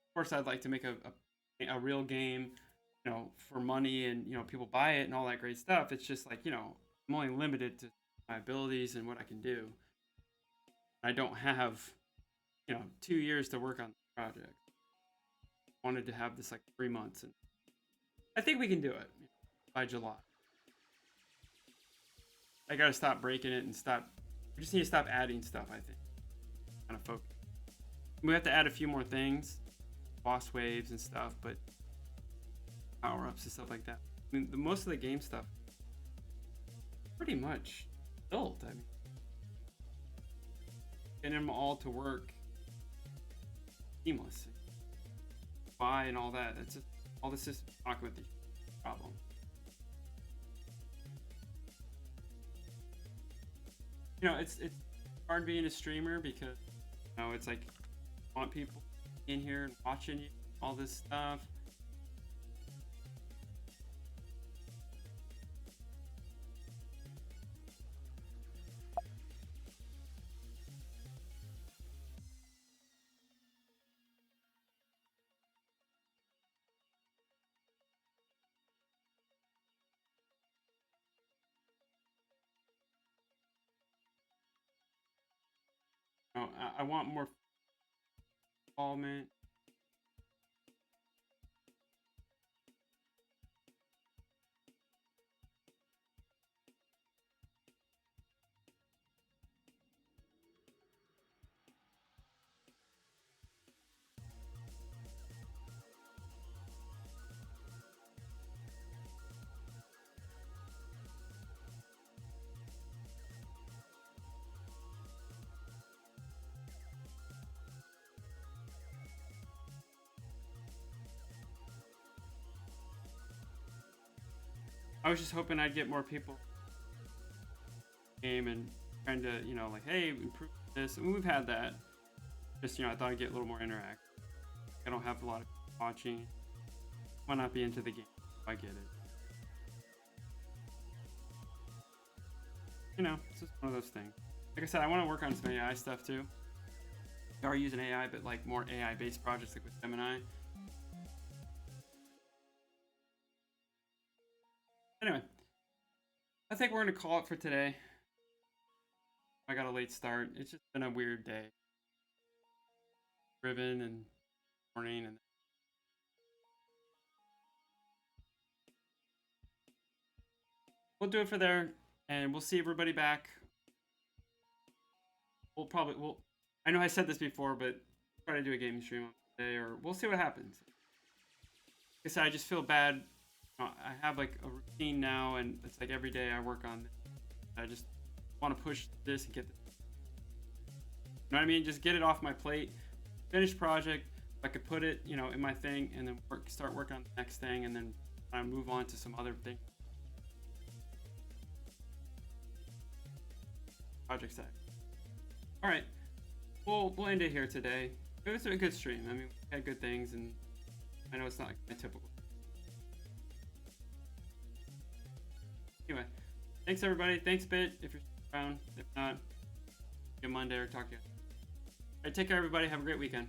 Of course, I'd like to make a real game, for money, and people buy it and all that great stuff. It's just like, I'm only limited to my abilities and what I can do. I don't have 2 years to work on the project. I wanted to have this like 3 months, and I think we can do it by July. I gotta stop breaking it and stop. We just need to stop adding stuff, I think. Kind of focus. We have to add a few more things, boss waves and stuff, but power-ups and stuff like that. I mean, most of the game stuff pretty much built. I mean, getting them all to work seamless. Buy and all that. That's just all the system talking with the problem. It's hard being a streamer because it's like you want people in here and watching you, all this stuff. I want more involvement. I was just hoping I'd get more people game and trying to, like, hey, improve this. I mean, we've had that. Just, I thought I'd get a little more interact. I don't have a lot of watching. Might not be into the game. I get it. It's just one of those things. Like I said, I want to work on some AI stuff too. We are using AI, but like more AI-based projects like with Gemini. Anyway, I think we're gonna call it for today. I got a late start. It's just been a weird day. Driven and morning, and we'll do it for there, and we'll see everybody back. We'll. I know I said this before, but try to do a gaming stream today, or we'll see what happens. Like I said, I just feel bad. I have like a routine now, and it's like every day I work on this. I just want to push this and get this. You know what I mean? Just get it off my plate. Finished project. If I could put it, in my thing, and then start working on the next thing, and then move on to some other thing. Project set. All right, we'll end it here today. It was a good stream. I mean, we had good things, and I know it's not like my typical. Anyway, thanks everybody. Thanks, Bit, if you're around. If not, good Monday or talk to you. All right, take care, everybody. Have a great weekend.